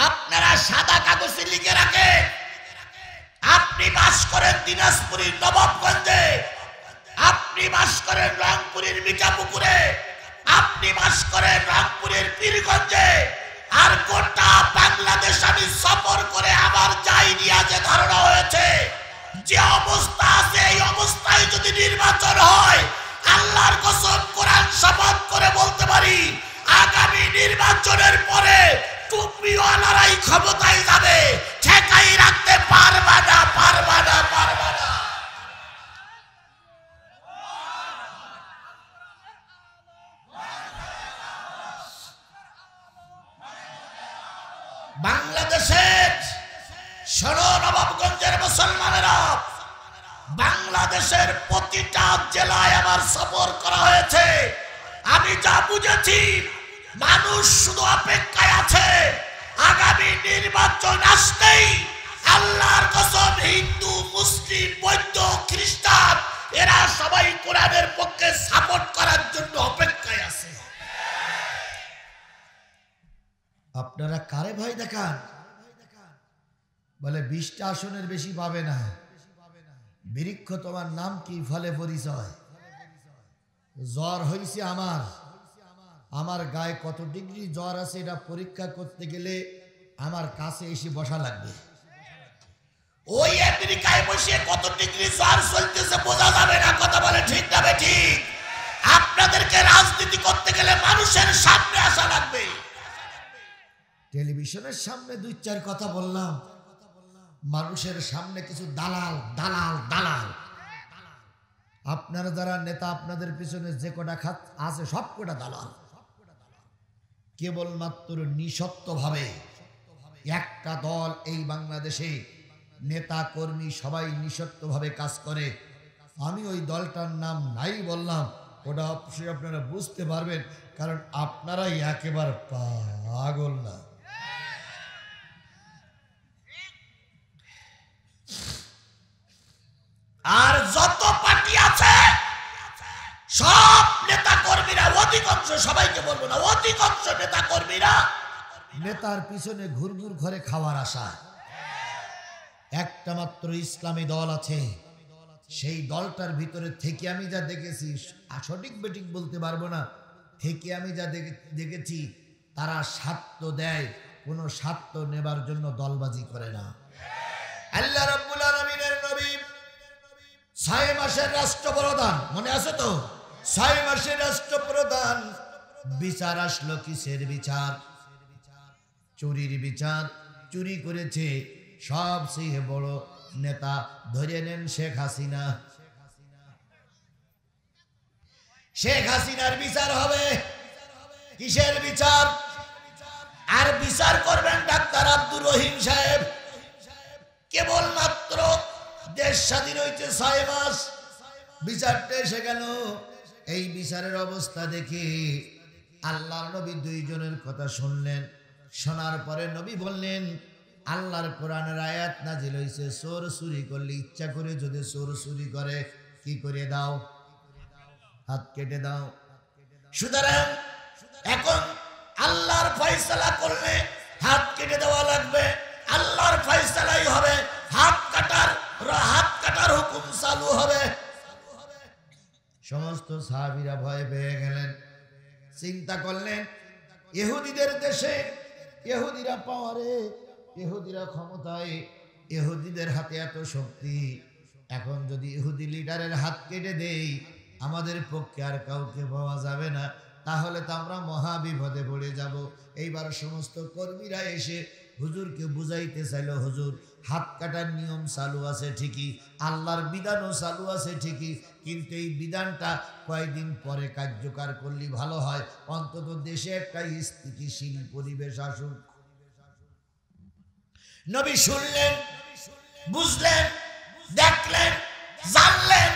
আপনারা সাদা কাগজে লিখে রাখেন, আপনি বাস করেন দিনাজপুরের নবাবগঞ্জে, আপনি বাস করেন রংপুরের মিঠাপুকুরে, আপনি বাস করেন রংপুরের পীরগঞ্জে, আর গোটা বাংলাদেশ আমি সফর করে আমার যাই নিয়ে যে ধারণা হয়েছে, যে অবস্থা আছে এই অবস্থায় যদি নির্বাচন হয়, আল্লাহর কসম কোরআন শপথ করে বলতে পারি, আগামী নির্বাচনের পরে টুপিওয়ালারাই ক্ষমতায় যাবে, ঠেকাই রাখতে পারবা না, পারবা না, পারবা না। বাংলাদেশের শোনো নবাবগঞ্জের মুসলমানেরা, বাংলাদেশের প্রতিটা জেলায় আমার সফর করা হয়েছে। আমি যা বুঝেছি, মানুষ শুধু অপেক্ষায় আছে আগামী নির্বাচন আসতেই আল্লাহর কসম হিন্দু, মুসলিম, বৌদ্ধ, খ্রিস্টান এরা সবাই কোরআনের পক্ষে সাপোর্ট করার জন্য অপেক্ষায় আছে। আপনারা কারে ভয় দেখান? বলে 20টা আসনের বেশি পাবে না। বৃক্ষ তোমার নাম কি, ফলে পরিচয়? জ্বর হয়েছে আমার গায়ে কত ডিগ্রি জ্বর আছে এটা পরীক্ষা করতে গেলে আমার কাছে এসে বসা লাগবে। ওই আমেরিকায় বসে কত ডিগ্রি জ্বর চলতেছে বোঝা যাবে না। কথা বলে ঠিক না ঠিক? আপনাদেরকে রাজনীতি করতে গেলে মানুষের সামনে আসা লাগবে। টেলিভিশনের সামনে দুই চার কথা বললাম, মানুষের সামনে কিছু দালাল দালাল দালাল। আপনারা যারা নেতা, আপনাদের পিছনে যে কটা খাত আছে সব কটা দালাল। কেবলমাত্র নিঃস্বার্থভাবে একটা দল এই বাংলাদেশে, নেতা কর্মী সবাই নিঃস্বার্থভাবে কাজ করে। আমি ওই দলটার নাম নাই বললাম, ওটা অবশ্যই আপনারা বুঝতে পারবেন, কারণ আপনারাই একেবারে পাগল না। আর যত পার্টি আছে সব নেতা কর্মীরা, অধিকাংশ, সবাইকে বলবো না, অধিকাংশ নেতা কর্মীরা নেতার পিছনে ঘুরঘুর ঘরে খাওয়ার আশা। একটা মাত্র ইসলামী দল আছে, সেই দলটার ভিতরে থেকে আমি যা দেখেছি, সঠিক বেঠিক বলতে পারবো না, থেকে আমি যা দেখেছি তারা স্বার্থ দেয়, কোনো স্বার্থ নেবার জন্য দলবাজি করে না। আল্লাহ রাব্বুল আলামিনের নবী 6 মাসের রাষ্ট্রপ্রধান, মনে আছে তো? 6 মাসের রাষ্ট্রপ্রধান, বিচার আসলো কিসের বিচার? চুরির বিচার। চুরি করেছে সবচেয়ে বড় নেতা, ধরে নেন শেখ হাসিনা। শেখ হাসিনার বিচার হবে। কিসের বিচার? আর বিচার করবেন ডাক্তার আব্দুর রহিম সাহেব। কেবলমাত্র দেশ স্বাধীন হইতে 6 মাস, বিচারটা এসে গেল। এই বিচারের অবস্থা দেখে আল্লাহর নবী 2 জনের কথা শুনলেন। শোনার পরে নবী বললেন, আল্লাহর কোরআনের আয়াত নাজিল হইছে, চোর চুরি করলে, ইচ্ছা করে যদি চোর চুরি করে, কি করে দাও? হাত কেটে দাও। সুতরাং এখন আল্লাহর ফয়সালা করলে হাত কেটে দেওয়া লাগবে। আল্লাহর ফয়সালাই হবে, হাত কাটার হুকুম চালু হবে। সমস্ত সাহাবীরা ভয় পেয়ে গেলেন, চিন্তা করলেন, ইহুদিদের দেশে ইহুদিরা পাওয়ারে, ইহুদিরা ক্ষমতায়, ইহুদিদের হাতে এত শক্তি, এখন যদি ইহুদি লিডারের হাত কেটে দেই, আমাদের পক্ষে আর কাউকে পাওয়া যাবে না, তাহলে তো আমরা মহা বিপদে পড়ে যাব। এইবার সমস্ত কর্মীরা এসে হুজুরকে বুঝাইতে চাইল, হুজুর হাত কাটার নিয়ম চালু আছে ঠিকই, আল্লাহর বিধানও চালু আছে ঠিকই, কিন্তু এই বিধানটা কয়েকদিন পরে কার্যকর করলে ভালো হয়, অন্তত দেশে একটা স্থিতিশীল পরিবেশ আসুক। নবী শুনলেন, বুঝলেন, দেখলেন, জানলেন,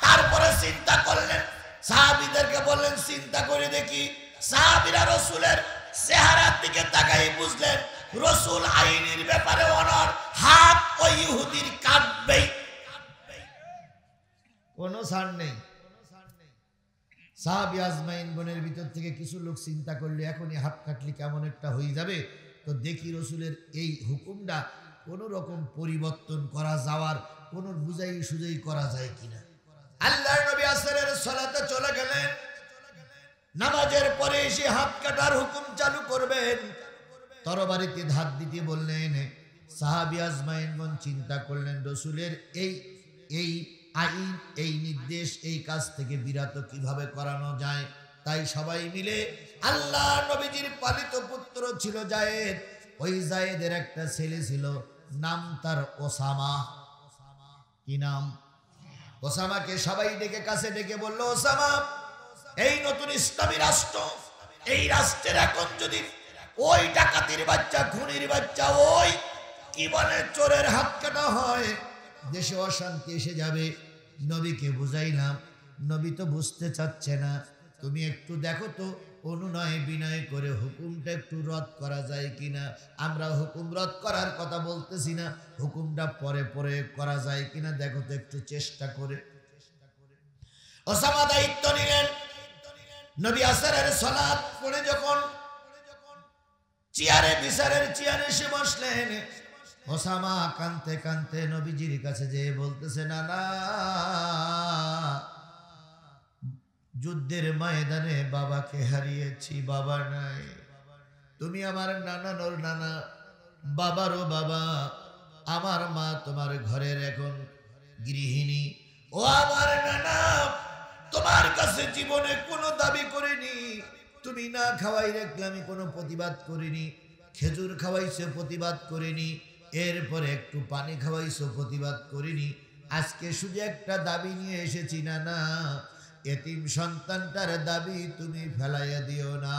তারপরে চিন্তা করলেন, সাহাবীদেরকে বললেন চিন্তা করে দেখি। সাহাবীরা রাসূলের চেহারার দিকে তাকাই বুঝলেন রাসূল আইনের ব্যাপারে ওনার হাত ওই ইহুদির কাটবেই, কোনো ছাড় নেই। সাহাবী আজমাইন গণের ভিতর থেকে কিছু লোক চিন্তা করলে এখনই হাত কাটলে কেমন একটা হয়ে যাবে, তো দেখি রসুলের এই হুকুমটা কোন রকম পরিবর্তন করা যাওয়ার কোন বুঝাই সুজাই করা যায় কিনা। আল্লাহর নবী আসরের সালাতে চলে গেলেন, নামাজের পরে এসে হাত কাটার হুকুম চালু করবেন। তরবারিতে ধার দিতে বললেন। সাহাবী আজমাইনগণ চিন্তা করলেন রসুলের এই আইন, এই নির্দেশ, এই কাজ থেকে বিরত কিভাবে করানো যায়। তাই সবাই মিলে, আল্লাহ নবীজির পালিত পুত্র ছিল যায়েদ, ওই যায়েদের একটা ছেলে ছিল, নাম তার ওসামা। কি নাম? ওসামাকে সবাই ডেকে কাছে ডেকে বলল, ওসামা, এই নতুন ইসলামী রাষ্ট্র, এই রাষ্ট্রের এখন যদি ওই ডাকাতির বাচ্চা, খুনির বাচ্চা, ওই কি বলে চোরের হাত কাটা হয়, দেশে অশান্তি এসে যাবে। নবীকে বুঝাইলাম, নবী তো বুঝতে চাচ্ছে না। তুমি একটু দেখো তো, অনুনয় বিনয় করে হুকুমটা একটু রদ করা যায় কিনা। আমরা হুকুম রদ করার কথা বলতেছি না, হুকুমটা পরে পরে করা যায় কিনা দেখো তো একটু চেষ্টা করে। ওসামা দায়িত্ব নিলেন। নবী আসরের সালাত পড়ে যখন চেয়ারে, বিচারের চেয়ারে এসে বসলেন, ওসামা কাঁদতে কাঁদতে নবীজির কাছে যেয়ে বলতেছে, নানা, যুদ্ধের ময়দানে বাবাকে হারিয়েছি, বাবা নাই। তুমি আমার নানার নানা, বাবারও বাবা। আমার মা তোমার ঘরের এখন গৃহিণী। ও আমার নানা, তোমার কাছে জীবনে কোনো দাবি করিনি, তুমি না খাওয়াই রাখলে আমি কোনো প্রতিবাদ করিনি। খেজুর খাওয়াইছো প্রতিবাদ করিনি, এরপরে একটু পানি খাওয়াইছো প্রতিবাদ করিনি, আজকে শুধু একটা দাবি নিয়ে এসেছি, না না এতিম সন্তানটার দাবি তুমি ফেলাইয়া দিও না।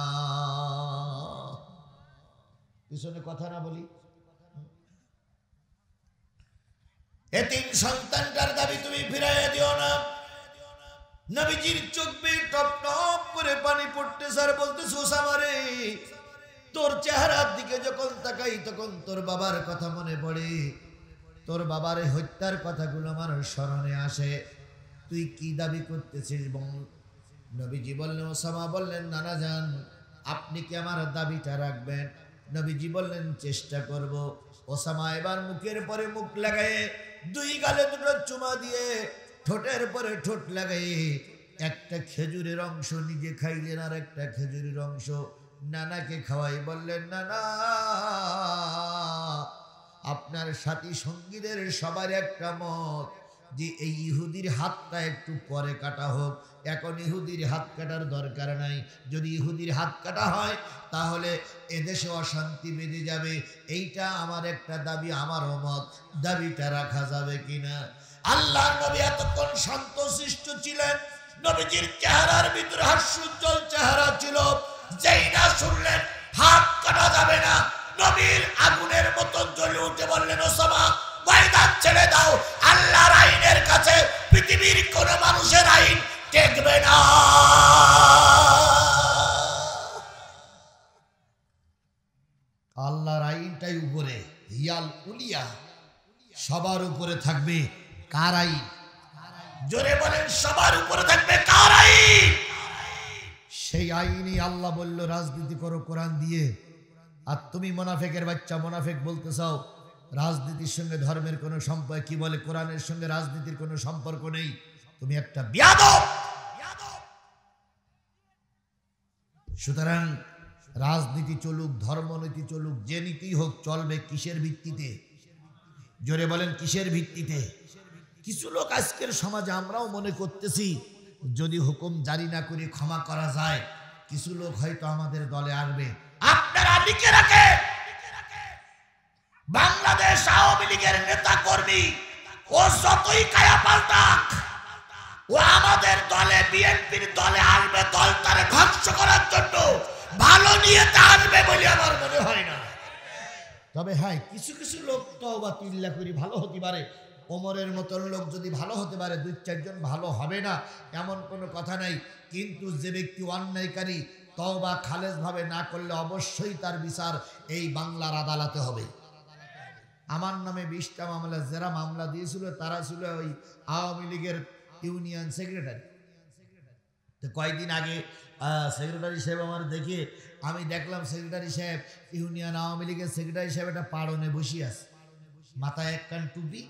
পিছনে কথা না বলি, এতিম সন্তানটার দাবি তুমি ফিরাইয়া দিও না। নবীজির চোখ বেয়ে টপ টপ করে পানি পড়তেছে আর বলতেছে, ওসামা রে, তোর চেহারার দিকে যখন তাকাই তখন তোর বাবার কথা মনে পড়ে, তোর বাবার হত্যার কথাগুলো আমার স্মরণে আসে। তুই কি দাবি করতেছিস বল। নবীজি বললেন, ওসামা বললেন, নানা জান আপনি কি আমার দাবিটা রাখবেন? নবীজি বললেন, চেষ্টা করব। ওসামা এবার মুখের পরে মুখ লাগায়ে, দুই গালে দুটো চুমা দিয়ে, ঠোঁটের পরে ঠোঁট লাগায়ে একটা খেজুরের অংশ নিজে খাইলেন আর একটা খেজুরের অংশ নানাকে খাওয়াই। বললেন, নানা আপনার সাথী সঙ্গীদের সবার একটা মত যে এই ইহুদির হাতটা একটু পরে কাটা হোক, এখন ইহুদির হাত কাটার দরকার নাই। যদি ইহুদির হাত কাটা হয় তাহলে এদেশে অশান্তি বেঁধে যাবে। এইটা আমার একটা দাবি, আমারও মত, দাবিটা রাখা যাবে কিনা? আল্লাহর নবী এতক্ষণ শান্তশিষ্ট ছিলেন, নবীজির চেহারার ভিতরে হাস্যোজ্জ্বল চেহারা ছিল। যেই না শুনলেন হাত কাটা যাবে না, নবীর আগুনের মতন জ্বলে উঠে বললেন, ওসামা ময়দান ছেড়ে দাও, আল্লাহর আইনের কাছে পৃথিবীর কোন মানুষের আইন টেকবে না। আল্লাহর আইনটাই উপরে, হিয়াল উলিয়া, সবার উপরে থাকবে। কার আইন? জোরে বলেন, সবার উপরে থাকবে কার আইন? সেই আইনই আল্লাহ বলল রাজনীতি করো কোরআন দিয়ে। আর তুমি মুনাফিকের বাচ্চা, মুনাফিক বলতে চাও রাজনীতির সঙ্গে ধর্মের কোনো সম্পর্ক, কি বলে কোরআনের সঙ্গে রাজনীতির কোনো সম্পর্ক নেই, তুমি একটা বিয়াদব। সুতরাং রাজনীতি চলুক, ধর্মনীতি চলুক, যে নীতি হোক, চলবে কিসের ভিত্তিতে? জোরে বলেন, কিসের ভিত্তিতে? কিছু লোক আজকের সমাজে আমরাও মনে করতেছি যদি হুকুম জারি না করে ক্ষমা করা যায়, কিছু লোক হয়তো আমাদের দলে আসবে। আপনারা লিখে রাখে, বাংলাদেশ আওয়ামী লীগের নেতা কর্মী ও যতই কায়া পাল্টাক, ও আমাদের দলে, বিএনপির দলে আসবে, দল তারে ধ্বংস করার জন্য, ভালো নিয়তে আসবে বলে আমার মনে হয় না। তবে হ্যাঁ, কিছু কিছু লোক তওবা তিল্লা করি ভালো হতে পারে। ওমরের মতন লোক যদি ভালো হতে পারে, দুই চারজন ভালো হবে না এমন কোনো কথা নাই। কিন্তু যে ব্যক্তি অন্যায়কারী, তওবা খালেজ ভাবে না করলে অবশ্যই তার বিচার এই বাংলার আদালতে হবে। আমার নামে 20টা মামলা, যারা মামলা দিয়েছিল তারা ছিল ওই আওয়ামী লীগের ইউনিয়ন সেক্রেটারি। তো কয়েকদিন আগে সেক্রেটারি সাহেব আমার দেখে, আমি দেখলাম সেক্রেটারি সাহেব, ইউনিয়ন আওয়ামী লীগের সেক্রেটারি সাহেব একটা পাড়নে বসে আছে, মাথায় একখান টুপি,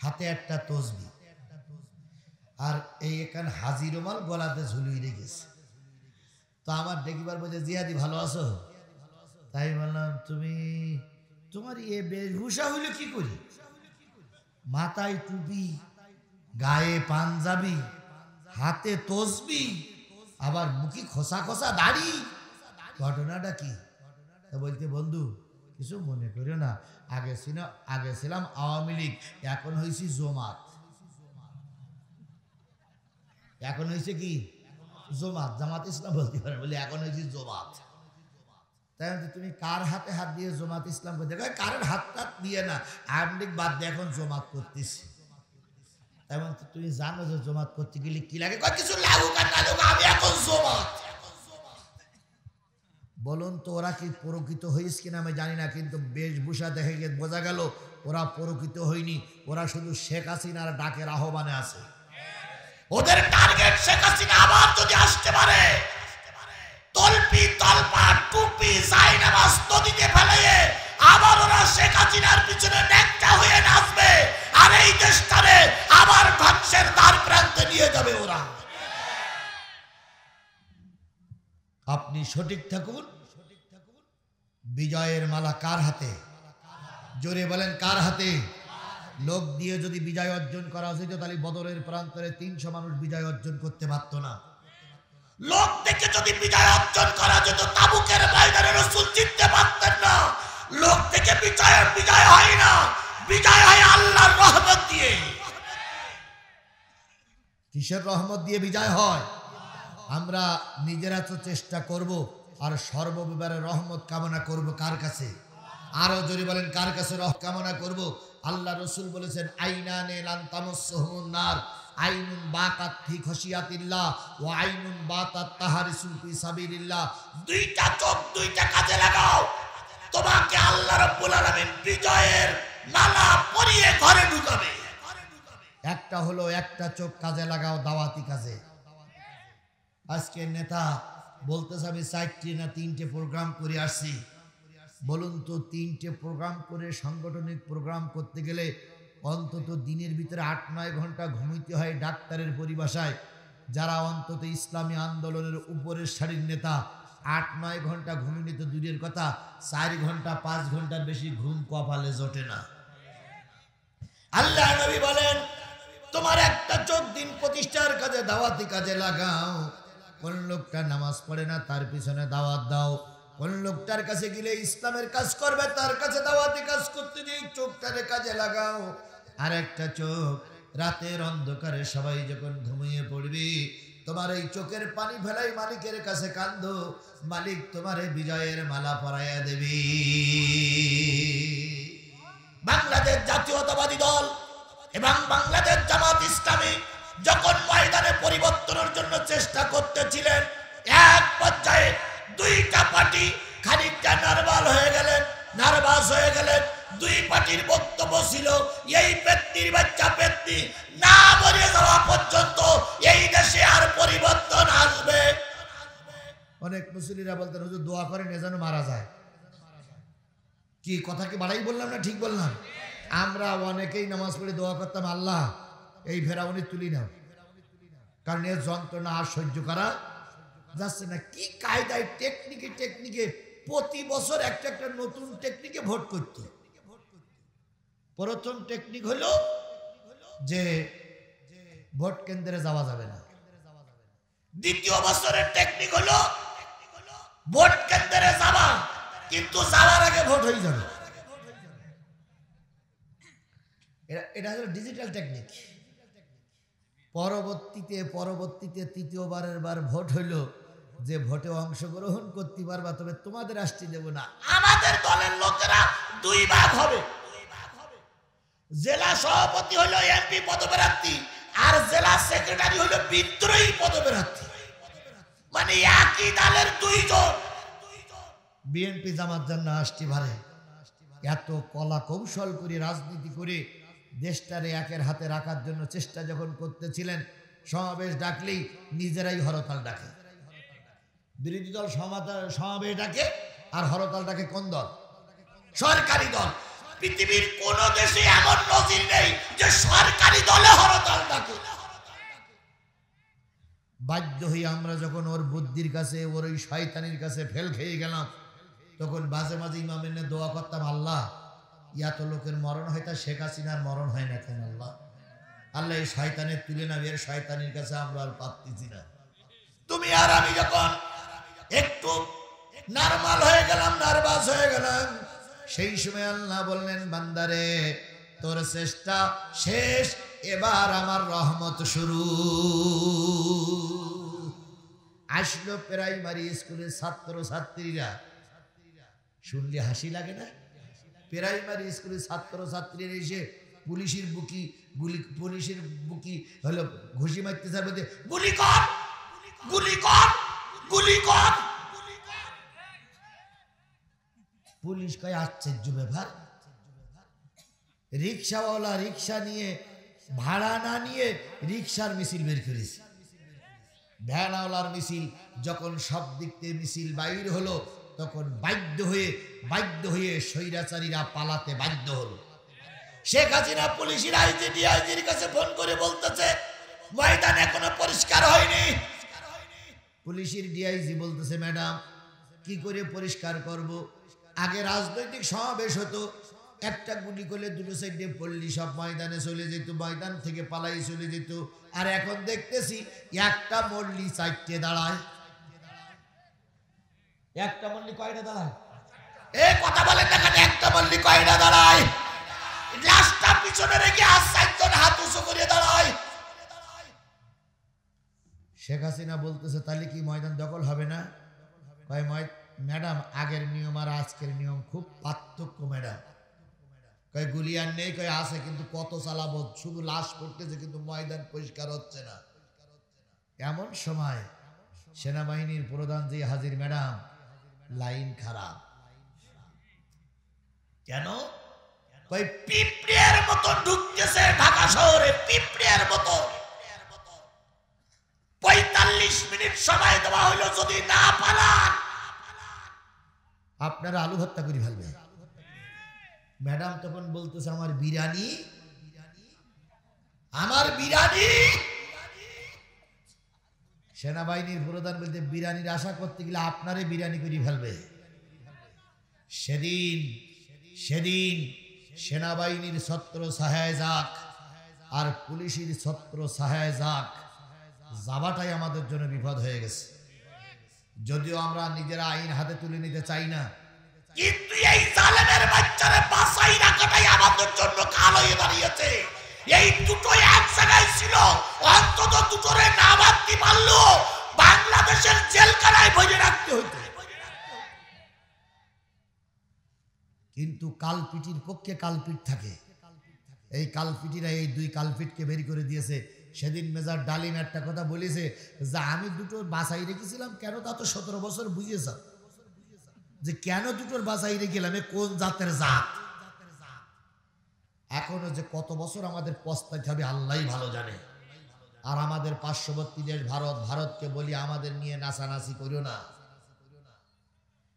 হাতে একটা তসবি, আর এই একখান হাজি রুমাল গলাতে ঝুলিয়ে রেখেছে। তো আমার দেখিবার বলছে, জিহাদি ভালো আছো? তাই বললাম, তোমার এ বেশভূষা হইল কি করি? মাথায় টুপি, গায়ে পাঞ্জাবি, হাতে তসবি, আবার মুখে খোসা খোসা দাড়ি, ঘটনাটা কি? বলতে, বন্ধু কিছু মনে করিও না, আগে ছিলাম আওয়ামী লীগ, এখন হয়েছি জমাত। এখন হয়েছে কি? জমাত, জামাত ইসলাম বলতে পারে, বলে এখন হয়েছি জমাত। তাই তুমি কার হাতে হাত দিয়ে জমাত ইসলাম করতে? কারের হাত টাত দিয়ে না, আওয়ামী লীগ বাদ দিয়ে এখন জমাত করতেছি। এবং তুমি জানো যে জমাত করতে গেলে কি লাগে? কিছু লাগুক আর না লাগুক, আমি এখন জমাত। বলুন তো, ওরা কি প্রকৃত হয়েছে কিনা আমি জানি না, কিন্তু বেশভূষা দেখে গিয়ে বোঝা গেল ওরা প্রকৃত হয়নি। ওরা শুধু শেখ হাসিনার ডাকের আহ্বানে আছে। ওদের টার্গেট শেখ হাসিনা আবার যদি আসতে পারে, তলপি তলপা টুপি জায়নামাজ নদীতে ফেলে আবার ওরা শেখ হাসিনার পিছনে ন্যাংটা হয়ে নাচবে, আর এই দেশটারে আবার ধ্বংসের দ্বার প্রান্তে নিয়ে যাবে ওরা। আপনি সঠিক থাকুন। বিজয়ের মালা কার হাতে? জোরে বলেন, কার হাতে? লোক দিয়ে যদি বিজয় অর্জন করা যেত, তাহলে বদরের প্রান্তরে 300 মানুষ বিজয় অর্জন করতে পারত না। লোক থেকে যদি বিজয় অর্জন করা যেত, তাবুকের ময়দানে রাসূল জিততে পারতেন না। কিসের রহমত দিয়ে বিজয় হয়? আমরা নিজেরা তো চেষ্টা করব, আর সর্ববিবারে রহমত কামনা করব কার কাছে? আরো জোরে বলেন, কার কাছে কামনা করব? আল্লাহ রসুল বলেছেন, আইনানে লান তামাসসুহুমুন নার, আইনুন বাকাত ফি খাশিয়াতিল্লাহ ওয়া আইনুন বাতাত তাহারিসু ফি সাবিলিল্লাহ। দুইটা চোখ দুইটা কাজে লাগাও, তোমাকে আল্লাহ রাব্বুল আলামিন বিজয়ের মালা পরিয়ে ঘরে ঢুকাবে। একটা হলো, একটা চোখ কাজে লাগাও দাওয়াতি কাজে। আজকে নেতা বলতেছে আমি 4টি না 3টে প্রোগ্রাম করে আসছি। বলুন তো, 3টে প্রোগ্রাম করে সাংগঠনিক প্রোগ্রাম করতে গেলে অন্তত দিনের ভিতরে 8-9 ঘন্টা ঘুমাইতে হয় ডাক্তারের পরিভাষায়। যারা অন্তত ইসলামী আন্দোলনের উপরের সারির নেতা, 8-9 ঘন্টা ঘুমিয়ে তো দূরের কথা, 4 ঘন্টা 5 ঘন্টার বেশি ঘুম কপালে জোটে না। আল্লাহ নবী বলেন, তোমার একটা চোখ দিন প্রতিষ্ঠার কাজে দাওয়াতি কাজে লাগাও। কোন লোকটা নামাজ পড়ে না তার পিছনে দাওয়াত দাও। কোন লোকটার কাছে গেলে ইসলামের কাজ করবে তার কাছে দাওয়াতি কাজ করতে দিই, চোখটারে কাজে লাগাও। আর একটা চোখ রাতের অন্ধকারে সবাই যখন ঘুমিয়ে পড়বি, তোমার এই চোখের পানি ফেলাই মালিকের কাছে কান্দো, মালিক তোমারে বিজয়ের মালা পরাইয়া দেবী। বাংলাদেশ জাতীয়তাবাদী দল এবং বাংলাদেশ জামাত ইসলামী যখন ময়দানে পরিবর্তনের জন্য চেষ্টা করতেছিলেন, এক পর্যায়ে দুইটা পার্টি খানিকটা নার্ভাস হয়ে গেলেন। দুই পার্টির বক্তব্য ছিল, এই পেত্নির বাচ্চা পেত্নি না মরে যাওয়া পর্যন্ত এই দেশে আর পরিবর্তন আসবে। অনেক মুসলিমরা বলতেন, হুজুর দোয়া করেন এ যেন মারা যায়। কি কথা কি বাড়াই বললাম না ঠিক বললাম? আমরা অনেকেই নামাজ পড়ে দোয়া করতাম, আল্লাহ এই ফেরাউনি তুলি নাও, কারণ এর যন্ত্রণা আর সহ্য করা যাচ্ছে না। কি কায়দায় টেকনিকে প্রতি বছর একটা নতুন টেকনিকে ভোট করত। প্রথম টেকনিক হলো যে ভোট কেন্দ্রে যাওয়া যাবে না। দ্বিতীয় বছরের টেকনিক হলো ভোট কেন্দ্রে যাওয়া, কিন্তু যাওয়ার আগে ভোট হয়ে যাবে। এটা হলো ডিজিটাল টেকনিক। পরবর্তীতে তৃতীয়বারের বার ভোট হইল যে ভোটে অংশগ্রহণ করতে পারবা, তবে তোমাদের রাষ্ট্রী দেব না। আমাদের দলের লোকেরা 2 ভাগ হবে। জেলা সভাপতি হলো এমপি পদপ্রার্থী, আর জেলা সেক্রেটারি হলো বিদ্রোহী পদপ্রার্থী। মানে একই দলের 2 জন। বিএনপি জামাত জান্নাহ আসতে পারে। এত কলা কৌশল করে রাজনীতি করে দেশটারে একের হাতে রাখার জন্য চেষ্টা যখন করতেছিলেন, সমাবেশ ডাকলেই নিজেরাই হরতাল ডাকে। বিরোধী দল সমাবেশ ডাকে আর হরতাল ডাকে কোন দল? সরকারি দল। পৃথিবীর কোন দেশে এমন নজির নেই যে সরকারি দলে হরতাল ডাকে। বাধ্য হয়ে আমরা যখন ওর বুদ্ধির কাছে, ওর ওই শয়তানির কাছে ফেল খেয়ে গেলাম, তখন মাঝে মাঝে ইমামের দোয়া করতাম, আল্লাহ এত লোকের মরণ হয়, তা শেখ হাসিনার মরণ হয় না কেন? আল্লাহ এই শয়তানের তুলে না, এর শয়তানির কাছে আমরা আর পাচ্ছি না। তুমি আর আমি যখন একটু নরমাল হয়ে গেলাম, নার্ভাস হয়ে গেলাম, সেই সময় আল্লাহ বললেন, বান্দারে তোর চেষ্টা শেষ, এবার আমার রহমত শুরু। আসলো প্রাইমারি স্কুলের ছাত্র ছাত্রীরা। শুনলে হাসি লাগে না? প্রাইমারি স্কুলের ছাত্র ছাত্রীরা এসে পুলিশের বুকি হলো ঘুষি মারতে চাইবে, গুলি কর গুলি কর গুলি কর। পুলিশ কয় আশ্চর্য ব্যাপার, রিক্সাওয়ালা রিক্সা নিয়ে ভাড়া না নিয়ে রিক্সার মিছিল বের করেছে। ভ্যানওয়ালার মিছিল যখন সব দিক থেকে মিছিল বাইর হলো, তখন বাধ্য হয়ে স্বৈরাচারীরা পালাতে বাধ্য হলো। শেখ হাসিনা পুলিশের ডিআইজির কাছে ফোন করে বলতেছে, ময়দান এখনো পরিষ্কার হয়নি। পুলিশের ডিআইজি বলতেছে, ম্যাডাম কি করে পরিষ্কার করব? আগে রাজনৈতিক সমাবেশ হতো, একটা গুলি করলে 2 সাইডে পল্লী সব ময়দানে চলে যেত, ময়দান থেকে পালাই চলে যেত। আর এখন দেখতেছি একটা মল্লি 4টে দাঁড়ায়। একটা মল্লি কয়টা দাঁড়ায়? এই কথা বলেন না কেন? একটা মল্লি কয়টা দাঁড়ায়? লাশটা পিছনে রেখে আর 4জন হাত উঁচু করে দাঁড়ায়। শেখ হাসিনা বলতেছে তাহলে কি ময়দান দখল হবে না? কয় ম্যাডাম আগের নিয়ম আর আজকের নিয়ম খুব পার্থক্য ম্যাডাম। কয় গুলি আর নেই, কয় আছে কিন্তু কত চালাবো, শুধু লাশ পড়তেছে কিন্তু ময়দান পরিষ্কার হচ্ছে না। এমন সময় সেনাবাহিনীর প্রধান যে হাজির, ম্যাডাম লাইন খারাপ। কেন? কই পিঁপড়ের মতো ঢুকতেছে ঢাকা শহরে, পিঁপড়ের মতো। 45 মিনিট সময় দেওয়া হলো, যদি না পালান আপনারা আলু ভর্তা করে ফেলবে। ম্যাডাম তখন বলতেছে আমার বিরিয়ানি, আমার বিরিয়ানি। সেনাবাহিনীর প্রধান বলতে বিরিয়ানির আশা করতে গেলে আপনারে বিরিয়ানি করে ফেলবে। সেদিন সেনাবাহিনীর ছত্র ছায়ায় যাক আর পুলিশের ছত্র ছায়ায় যাক, যাওয়াটাই আমাদের জন্য বিপদ হয়ে গেছে। যদিও আমরা নিজেরা আইন হাতে তুলে নিতে চাই না, কিন্তু এই জালেমের বাচ্চারে বাঁচাই রাখাটাই আমাদের জন্য কাল হয়ে দাঁড়িয়েছে। এই দুটো এক জায়গায় ছিল, অন্তত দুটোরে না মারতে পারলো বাংলাদেশের জেলখানায় ভরে রাখতে হইতো। কিন্তু কালপিটির পক্ষে কালপিট থাকে, এই কালপিটিরা এই দুই কালপিটকে বের করে দিয়েছে। সেদিন মেজর ডালিম একটা কথা বলেছে যে আমি দুটো বাছাই রেখেছিলাম, কেন তা তো 17 বছর বুঝিয়েছ যে কেন দুটোর বাছাই রেখেলাম, কোন জাতের জাত। এখনো যে কত বছর আমাদের পস্তাইতে হবে আল্লাহই ভালো জানে। আর আমাদের পার্শ্ববর্তী দেশ ভারতকে বলি আমাদের নিয়ে নাচানাচি করিও না।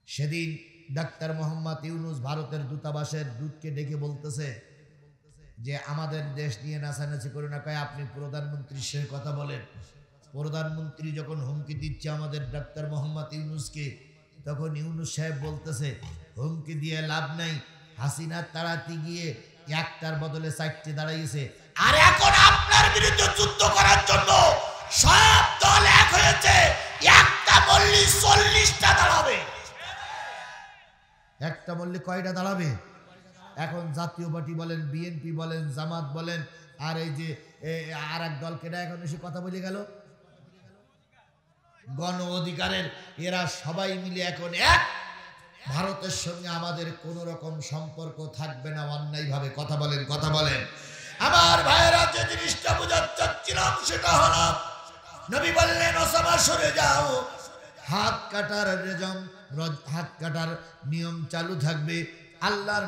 সেদিন ডাক্তার মোহাম্মদ ইউনুস ভারতের দূতাবাসের দূতকে ডেকে বলতেছে যে আমাদের দেশ নিয়ে নাচানাচি করে না। কয় আপনি প্রধানমন্ত্রীর সঙ্গে কথা বলেন। প্রধানমন্ত্রী যখন হুমকি দিচ্ছে আমাদের ডাক্তার মোহাম্মদ ইউনুসকে, তখন ইউনুস সাহেব বলতেছে হুমকি দিয়ে লাভ নাই, হাসিনা তাড়াতে গিয়ে একটার বদলে 4টে দাঁড়াইছে। আর এখন আপনার বিরুদ্ধে যুদ্ধ করার জন্য সব দল এক হয়েছে, একটা বললি 40টা দাঁড়াবে। একটা বললে কয়টা দাঁড়াবে? এখন জাতীয় পার্টি বলেন, বিএনপি বলেন, জামাত বলেন, আর এই যে আর এক দল কেডা এখন এসে কথা বলে গেল গণ অধিকারের, এরা সবাই মিলে এখন এক। ভারতের সঙ্গে আমাদের কোন রকম সম্পর্ক থাকবে না অন্যায় ভাবে। কথা বলেন, কথা বলেন। আমার ভাইয়েরা, যে জিনিসটা বোঝাতে চাচ্ছিলাম সেটা হলো নবী বললেন ওসামা সরে যাও, হাত কাটার রেজম, হাত কাটার নিয়ম চালু থাকবে। আল্লাহর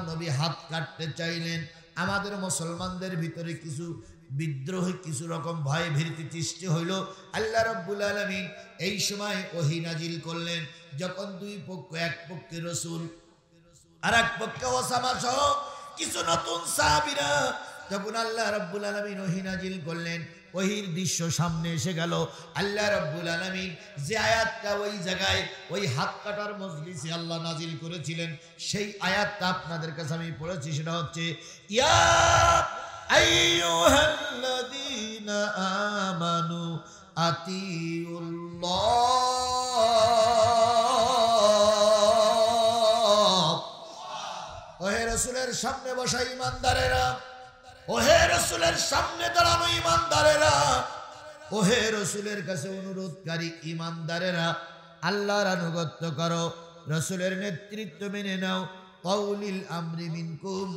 নবী হাত কাটতে চাইলেন। আমাদের মুসলমানদের ভিতরে কিছু বিদ্রোহ, কিছু রকম ভয় ভীতি সৃষ্টি হইল। আল্লাহ রাব্বুল আলামিন এই সময় ওহী নাজিল করলেন। যখন দুই পক্ষ, এক পক্ষে রাসূল আর এক পক্ষে ওসামা সহ কিছু নতুন সাহাবীরা, তখন আল্লাহ রাব্বুল আলামিন ওহী নাজিল করলেন। ওহির দৃশ্য সামনে এসে গেল। আল্লাহ রাব্বুল আলামিন যে আয়াতটা ওই জায়গায় ওই হাত কাটার মজলিসে আল্লাহ নাজিল করেছিলেন, সেই আয়াতটা আপনাদের কাছে আমি পড়েছি। সেটা হচ্ছে ইয়া আইয়ুহাল্লাযীনা আমানু আতিউল্লাহ। ওহে রাসূলের সামনে বসা ঈমানদারেরা, ওহে রাসূলের সামনে দাঁড়ানো ঈমানদারেরা, ওহে রাসূলের কাছে অনুরোধকারী ঈমানদারেরা, আল্লাহর আনুগত্য করো, রাসূলের নেতৃত্ব মেনে নাও। কাউলিল আমরি মিনকুম,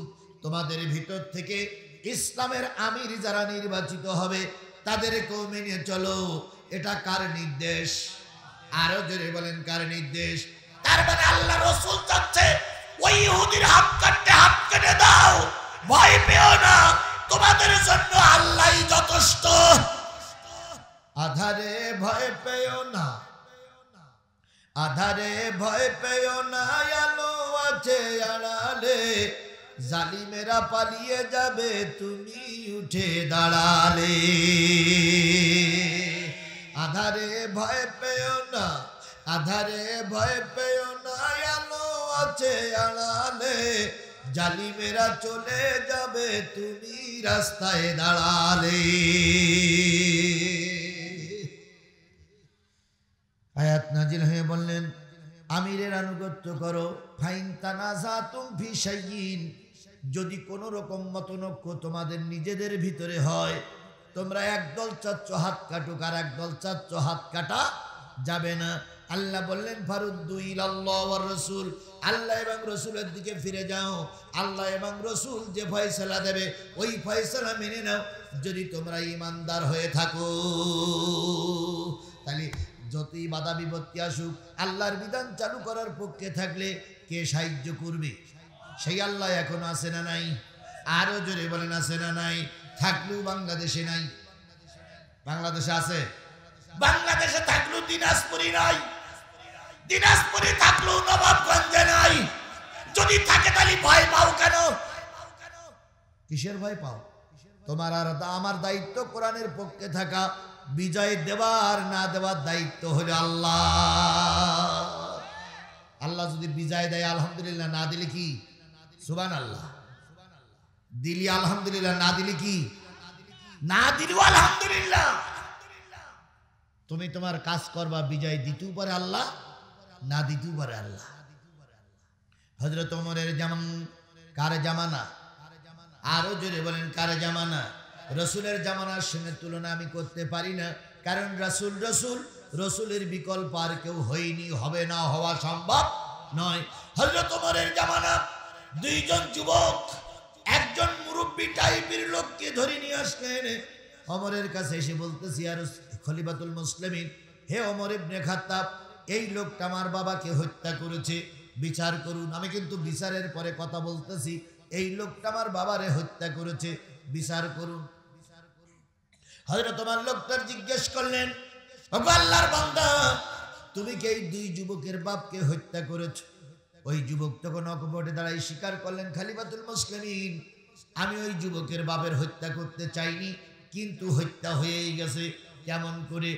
তোমাদের ভিতর থেকে ইসলামের আমির যারা নির্বাচিত হবে তাদেরকেও মেনে চলো। এটা কার নির্দেশ? আরো জোরে বলেন, কার নির্দেশ? তার মানে আল্লাহ রাসূল চাচ্ছে ওই ইহুদির হাত কাটতে হাত কেটে দাও, ভয় পেও না, তোমাদের জন্য আল্লাহই যথেষ্ট। আধারে ভয় পেও না, আধারে ভয় পেও না, আলো আছে আড়ালে, জালিমেরা পালিয়ে যাবে তুমি উঠে দাঁড়ালে। আধারে ভয় পেও না, আধারে ভয় পেও না, আলো আছে আড়ালে, জালিমেরা চলে যাবে তুমি রাস্তায় দাঁড়ালে। আয়াত নাজিল হয়ে বললেন আমিরের আনুগত্য করো। ফাইন তানাজাতুম ফি শাইইন, যদি কোনো রকম মতনৈক্য তোমাদের নিজেদের ভিতরে হয়, তোমরা একদল চাচ্ছ হাত কাটুক আর একদল চাচ্ছ হাত কাটা যাবে না। আল্লাহ বললেন ফারুদ্দু ইলাল্লাহ ওয়ার রাসূল, আল্লাহ এবং রসুলের দিকে ফিরে যাও। আল্লাহ এবং রসুল যে ফয়সালা দেবে ওই ফয়সালা মেনে নাও যদি তোমরা ঈমানদার হয়ে থাকো। তাহলে যতই বাধা বিপত্তি আসুক আল্লাহর বিধান চালু করার পক্ষে থাকলে কে সাহায্য করবে? সেই আল্লাহ এখন আছে না নাই? আরো জোরে বলেন আছে না নাই? থাকলেও বাংলাদেশে নাই। বাংলাদেশে আছে, বাংলাদেশে থাকলেও দিনাজপুরে নাই, দিনাজপুরে থাকলেও নবাবগঞ্জে নাই। যদি থাকে তাহলে ভয় পাও কেন? কিসের ভয় পাও? তোমার আর আমার দায়িত্ব কোরআনের পক্ষে থাকা, বিজয় দেওয়ার না দেওয়ার দায়িত্ব হলো আল্লাহ। আল্লাহ যদি বিজয় দেয় আলহামদুলিল্লাহ, না দিলে কি সুবহানাল্লাহ, দিলি আলহামদুলিল্লাহ, না দিলে কি না দিলেও আলহামদুলিল্লাহ। তুমি তোমার কাজ করবা, বিজয় দিতেও পারে আল্লাহ, না দিতেও পারে আল্লাহ। হযরত ওমরের জামান কার জামানা? আরো জোরে বলেন কার জামানা? রসুলের জামানার সঙ্গে তুলনা আমি করতে পারি না, কারণ রসুল রসুল, রসুলের বিকল্প আর কেউ হয়নি, হবে না, হওয়া সম্ভব নয়। হযরত ওমরের জামানা দুইজন যুবক একজন মুরব্বী টাইপের লোককে ধরে নিয়ে আসলেন ওমরের কাছে। এসে বলতেছি আর খলিফাতুল মুসলিমিন, হে ওমর ইবনে খাত্তাব, এই লোকটা আমার বাবাকে হত্যা করেছে, বিচার করুন। আমি কিন্তু বিচারের পরে কথা বলতেছি, এই লোকটা আমার বাবারে হত্যা করেছে, বিচার করুন। হযরত ওমর লোকটার জিজ্ঞেস করলেন, ওগো আল্লাহর বান্দা, তুমি কি এই দুই যুবকের বাপকে হত্যা করেছো? ওই যুবক তখন অকপটে দাঁড়াই স্বীকার করলেন, খলিফাতুল মুসলিমিন, আমি ওই যুবকের বাপের হত্যা করতে চাইনি, কিন্তু হত্যা হয়েই গেছে। কেমন করে?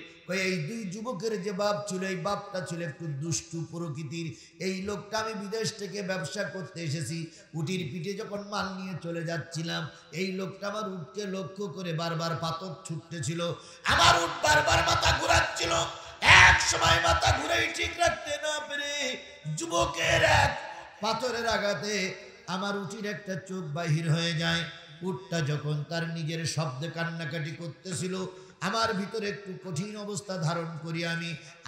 এই দুই যুবকের যে বাপ ছিল, এই বাপটা ছিল একটু দুষ্টু প্রকৃতির। এই লোকটা আমি বিদেশ থেকে ব্যবসা করতে এসেছি, উটির পিঠে যখন মাল নিয়ে চলে যাচ্ছিলাম, এই লোকটা আমার উটকে লক্ষ্য করে বারবার পাথর ছুটতেছিল, আমার উট বারবার মাথা ঘুরাচ্ছিল। এক সময় মাথা ঘুরেই ঠিক রাখতে না পেরে যুবকের এক পাথরের আঘাতে আমার উটির একটা চোখ বাহির হয়ে যায়। উটটা যখন তার নিজের শব্দে কান্নাকাটি করতেছিল, আমার ভিতরে একটু কঠিন অবস্থা ধারণ করি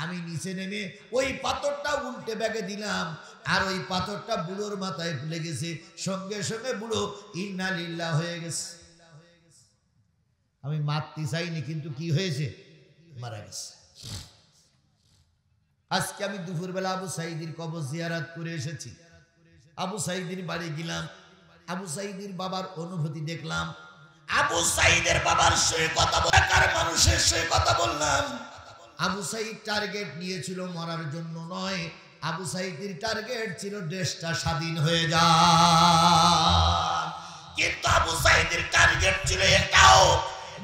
আমি নিচে নেমে ওই পাথরটা উল্টে ব্যাগে দিলাম, আর ওই পাথরটা বুড়োর মাথায় লেগেছে। সঙ্গে সঙ্গে বুড়ো ইন্না লিল্লাহ হয়ে গেছে। আমি মারতে চাইনি, কিন্তু কি হয়েছে? মারা গেছে। আজকে আমি দুপুরবেলা আবু সাঈদীর কবর জিয়ারত করে এসেছি। আবু সাঈদীর বাড়ি গেলাম, আবু সাঈদীর বাবার অনুভূতি দেখলাম। আবু সাঈদের বাবার সঙ্গে কথা বলার মানুষের সঙ্গে কথা বললাম। আবু সাঈদ টার্গেট নিয়েছিল মরার জন্য নয়, আবু সাঈদের টার্গেট ছিল দেশটা স্বাধীন হয়ে যায়। কিন্তু আবু সাঈদের টার্গেট ছিল এটাও,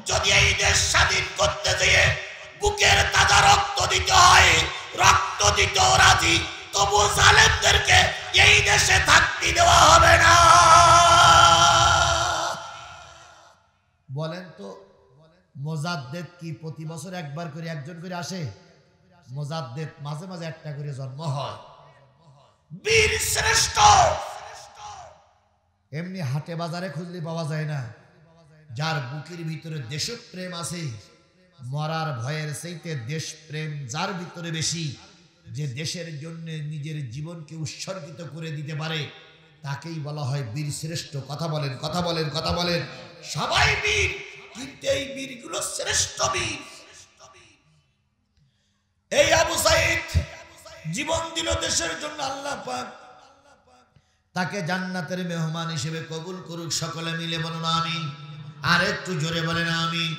যদি এই দেশ স্বাধীন করতে যেয়ে বুকের তাজা রক্ত দিতে হয়, রক্ত দিতেও রাজি, তবু জালেমদেরকে এই দেশে থাকতে দেওয়া হবে না। বলেন তো, মোজাদ্দেদ কি প্রতি বছর একবার করে একজন করে আসে? মোজাদ্দেদ মাঝে মাঝে একটা করে জন্ম হয়। বীর শ্রেষ্ঠ এমনি হাটে বাজারে খুঁজলে পাওয়া যায় না। যার বুকের ভিতরে দেশপ্রেম আছে, মরার ভয়ের চাইতে দেশপ্রেম যার ভিতরে বেশি, যে দেশের জন্য নিজের জীবনকে উৎসর্গিত করে দিতে পারে, তাকেই বলা হয় বীর শ্রেষ্ঠ। কথা বলেন, কথা বলেন, কথা বলেন। সবাই বীর, কিন্তু এই বীরগুলো শ্রেষ্ঠ বীর। এই আবু সাঈদ জীবন দিল দেশের জন্য। আল্লাহ পাক তাকে জান্নাতের মেহমান হিসেবে কবুল করুক। সকলে মিলে বলুন আমিন। আর একটু জোরে বলেন আমিন।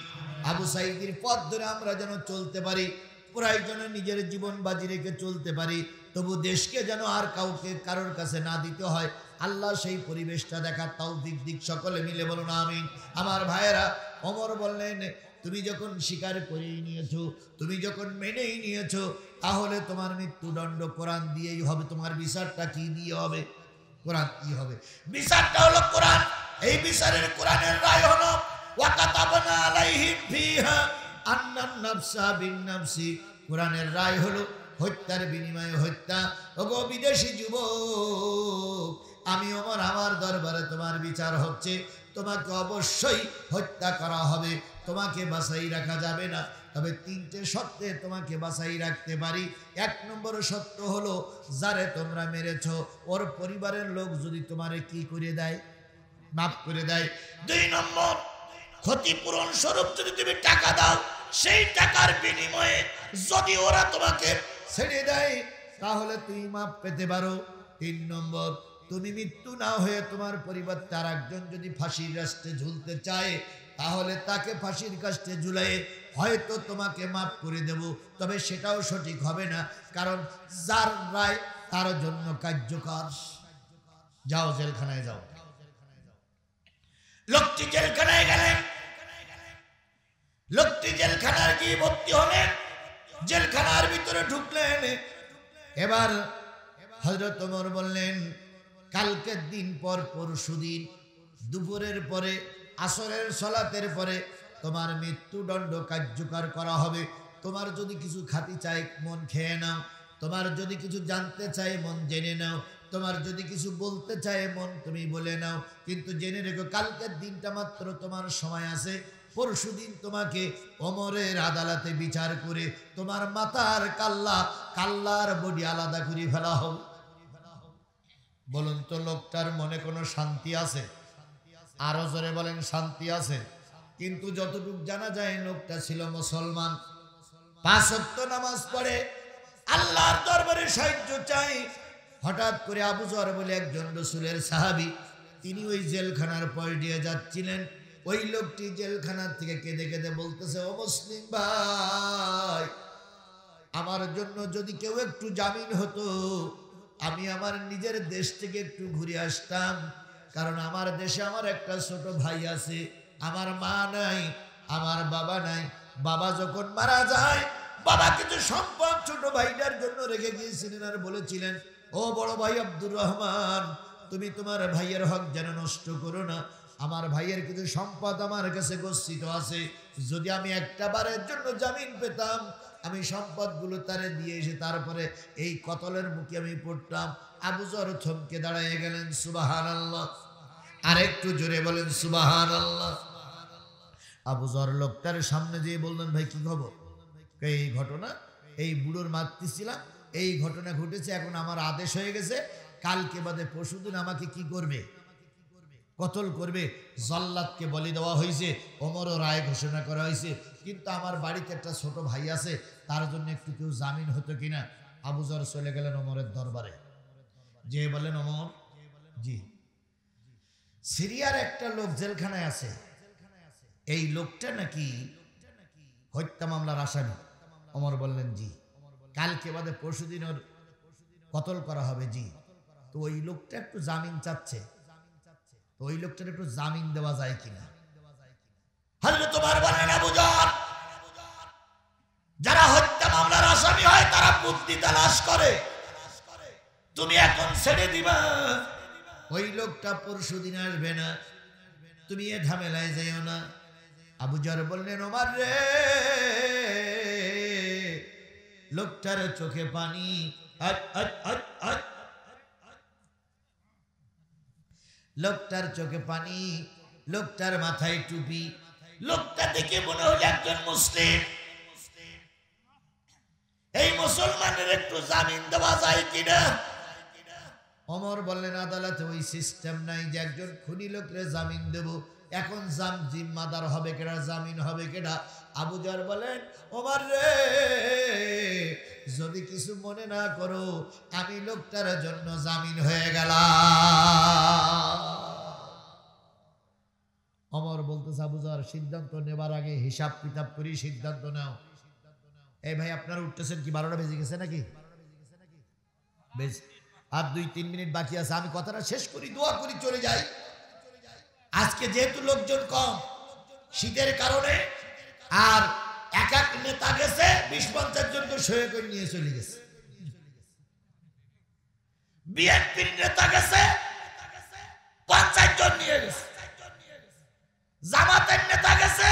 আবু সাঈদের পথ ধরে আমরা যেন চলতে পারি, প্রয়োজনে নিজের জীবন বাজি রেখে চলতে পারি, তবু দেশকে যেন আর কাউকে কারোর কাছে না দিতে হয়। আল্লাহ সেই পরিবেশটা দেখার তৌফিক দিক। সকলে মিলে বলুন আমিন। আমার ভাইয়েরা, ওমর বললেন, তুমি যখন স্বীকার করেই নিয়েছো, তুমি যখন মেনেই নিয়েছো, তাহলে তোমার মৃত্যুদণ্ড কোরআন দিয়েই হবে। তোমার বিচারটা কি দিয়ে হবে? কোরআন কি হবে? বিচারটা হলো কোরআন। এই বিচারের কোরআনের রায় হলো ওয়াকাতাবনা আলাইহিম ফিহা আন্নান নাফসা বিন নাফসি। কোরআনের রায় হলো হত্যার বিনিময়ে হত্যা। ওগো বিদেশি যুবক, আমি ওমর, আমার দরবারে তোমার বিচার হচ্ছে, তোমাকে অবশ্যই হত্যা করা হবে, তোমাকে বাঁচাই রাখা যাবে না। তবে তিনটে শর্তে তোমাকে বাঁচাই রাখতে পারি। এক নম্বর সত্য হলো, যারে তোমরা মেরেছো ওর পরিবারের লোক যদি তোমারে কি করে দেয়, মাফ করে দেয়। দুই নম্বর, ক্ষতিপূরণ স্বরূপ যদি তুমি টাকা দাও, সেই টাকার বিনিময়ে যদি ওরা তোমাকে ছেড়ে দেয় তাহলে তুমি মাপ পেতে পারো। তিন নম্বর, তুমি মৃত্যু না হয়ে তোমার পরিবার তার একজন যদি ফাঁসির কাস্টে ঝুলতে চায় তাহলে তাকে ফাঁসির কাস্টে ঝুলাই হয়তো তোমাকে মাফ করে দেব, তবে সেটাও সঠিক হবে না, কারণ যার রায় তার জন্য কার্যকর। যাও জেলখানায় যাও। লোকটি জেলখানায় গেলেন, লোকটি জেলখানার গিয়ে ভর্তি হলেন, জেলখানার ভিতরে ঢুকলেন। এবার হযরত ওমর বললেন, কালকের দিন পর পরশুদিন দুপুরের পরে আসরের সালাতের পরে তোমার মৃত্যুদণ্ড কার্যকর করা হবে। তোমার যদি কিছু খাতি চাই মন খেয়ে নাও, তোমার যদি কিছু জানতে চাই মন জেনে নাও, তোমার যদি কিছু বলতে চাই মন তুমি বলে নাও, কিন্তু জেনে রেখো কালকের দিনটা মাত্র তোমার সময় আছে। পরশুদিন তোমাকে ওমরের আদালতে বিচার করে তোমার মাথার কাল্লার বডি আলাদা করে ফেলা হবে। বলুন তো লোকটার মনে কোনো শান্তি আছে? আরো জোরে বলেন, শান্তি আছে? কিন্তু যতটুকু জানা যায় লোকটা ছিল মুসলমান, 5 ওয়াক্ত নামাজ পড়ে, আল্লাহর দরবারে সাহায্য চাই। হঠাৎ করে আবু যর বলে একজন রাসূলের সাহাবী, তিনি ওই জেলখানার পর দিয়ে যাচ্ছিলেন। ওই লোকটি জেলখানার থেকে কেঁদে কেঁদে বলতেছে, ও মুসলিম ভাই, আমার জন্য যদি কেউ একটু জামিন হতো, আমি আমার নিজের দেশ থেকে একটু ঘুরে আসতাম, কারণ আমার দেশে আমার একটা ছোট ভাই আছে, আমার মা নাই, আমার বাবা নাই। বাবা যখন মারা যায়, বাবা কিছু সম্পদ ছোট ভাইটার জন্য রেখে গিয়েছিলেন আর বলেছিলেন, ও বড় ভাই আব্দুর রহমান, তুমি তোমার ভাইয়ের হক যেন নষ্ট করো না, আমার ভাইয়ের কিছু সম্পদ আমার কাছে গচ্ছিত আছে, যদি আমি একটা বারের জন্য জামিন পেতাম আমি সম্পদগুলো তারে দিয়ে এসে তারপরে এই কতলের মুখে আমি পড়তাম। আবু যর থমকে দাঁড়িয়ে গেলেন, সুবহানাল্লাহ। আরেকটু জোরে বলেন সুবহানাল্লাহ। আবু যর লোকটার সামনে যেয়ে বললেন, ভাই কি খবর? এই ঘটনা, এই বুড়োর মারতেছিলাম, এই ঘটনা ঘটেছে, এখন আমার আদেশ হয়ে গেছে, কালকে বাদে পরশুদিন আমাকে কি করবে? কতল করবে। জল্লাদকে বলি দেওয়া হয়েছে, ওমরও রায় ঘোষণা করা হয়েছে, কিন্তু আমার বাড়িতে একটা ছোট ভাই আছে, তার জন্য একটু কেউ জামিন হতো কিনা। আবু যর চলে গেলেন ওমরের দরবারে, যে বলেন, ওমর জি, সিরিয়ার একটা লোক জেলখানায় আছে, এই লোকটা নাকি হত্যা মামলার আসামি। ওমর বললেন, জি। কালকে বাদে পরশুদিন ওর কতল করা হবে। জি। তো ওই লোকটা একটু জামিন চাচ্ছে, তো ওই লোকটার একটু জামিন দেওয়া যায় কিনা। হযরত ওমর বলেন, আবু যর, যারা হত্যা মামলার আসামি হয় তারা বুদ্ধি তালাশ করে, তুমি এখন ছেড়ে দিবা, ওই লোকটা পরশুদিন আসবে না, তুমি এ ঝামেলায় যাইও না। আবু যর বললেন, ওমর রে, লোকটার চোখে পানি, লোকটার চোখে পানি, লোকটার মাথায় টুপি, লোকটা দেখে মনে হলো একজন মুসলিম। এই মুসলমানের একটু জামিন দেওয়া যায় কিনা। ওমর বললেন, আদালতে ওই সিস্টেম নাই যে একজন খুনি লোকরে জামিন দেব, এখন জিম্মাদার হবে কেডা, জামিন হবে কেডা। আবু যর বলেন, ওমর রে, যদি কিছু মনে না করো, আমি লোকটার জন্য জামিন হয়ে গেলাম। ওমর বলতেছে, আবু যর, সিদ্ধান্ত নেবার আগে হিসাব কিতাব করি সিদ্ধান্ত নাও। এই ভাই, আপনারা উঠতেছেন কি? 12টা বেজে গেছে নাকি? বেশ, আর 2-3 মিনিট বাকি আছে, আমি কথাটা শেষ করি, দোয়া করি, চলে যাই। আজকে যেহেতু লোকজন কম শীতের কারণে, আর এক এক নেতা গেছে 20-50 জনকে সয়ে করে নিয়ে চলে গেছে, বিএনপির নেতা গেছে 50 জন নিয়ে গেছে, জামাতের নেতা গেছে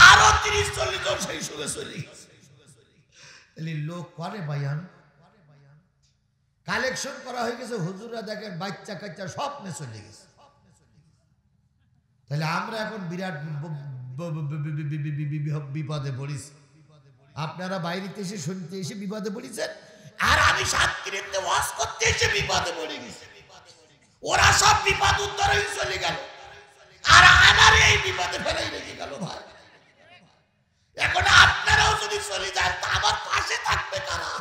আরো 30-40 জন সেই সঙ্গে চলে গেছে। লোক করে বায়ান কালেকশন করা হয়ে গেছে, হুজুররা দেখেন বাচ্চা কাচ্চা সব নিয়ে চলে গেছে। তাহলে আমরা এখন বিরাট বিপদে পড়িস। আপনারা বাইরেতে এসে শুনতে এসে বিপদে পড়েছেন, আর আমি সাতক্ষীরাতে ওয়াজ করতে এসে বিপদে পড়ে গেছি। ওরা সব বিপদ উত্তর হয়ে চলে গেল, আর আমার এই বিপদে ফেলাই রেখে গেল। ভাই এখন আপনারাও যদি চলে যান তা আমার পাশে থাকবে কারা?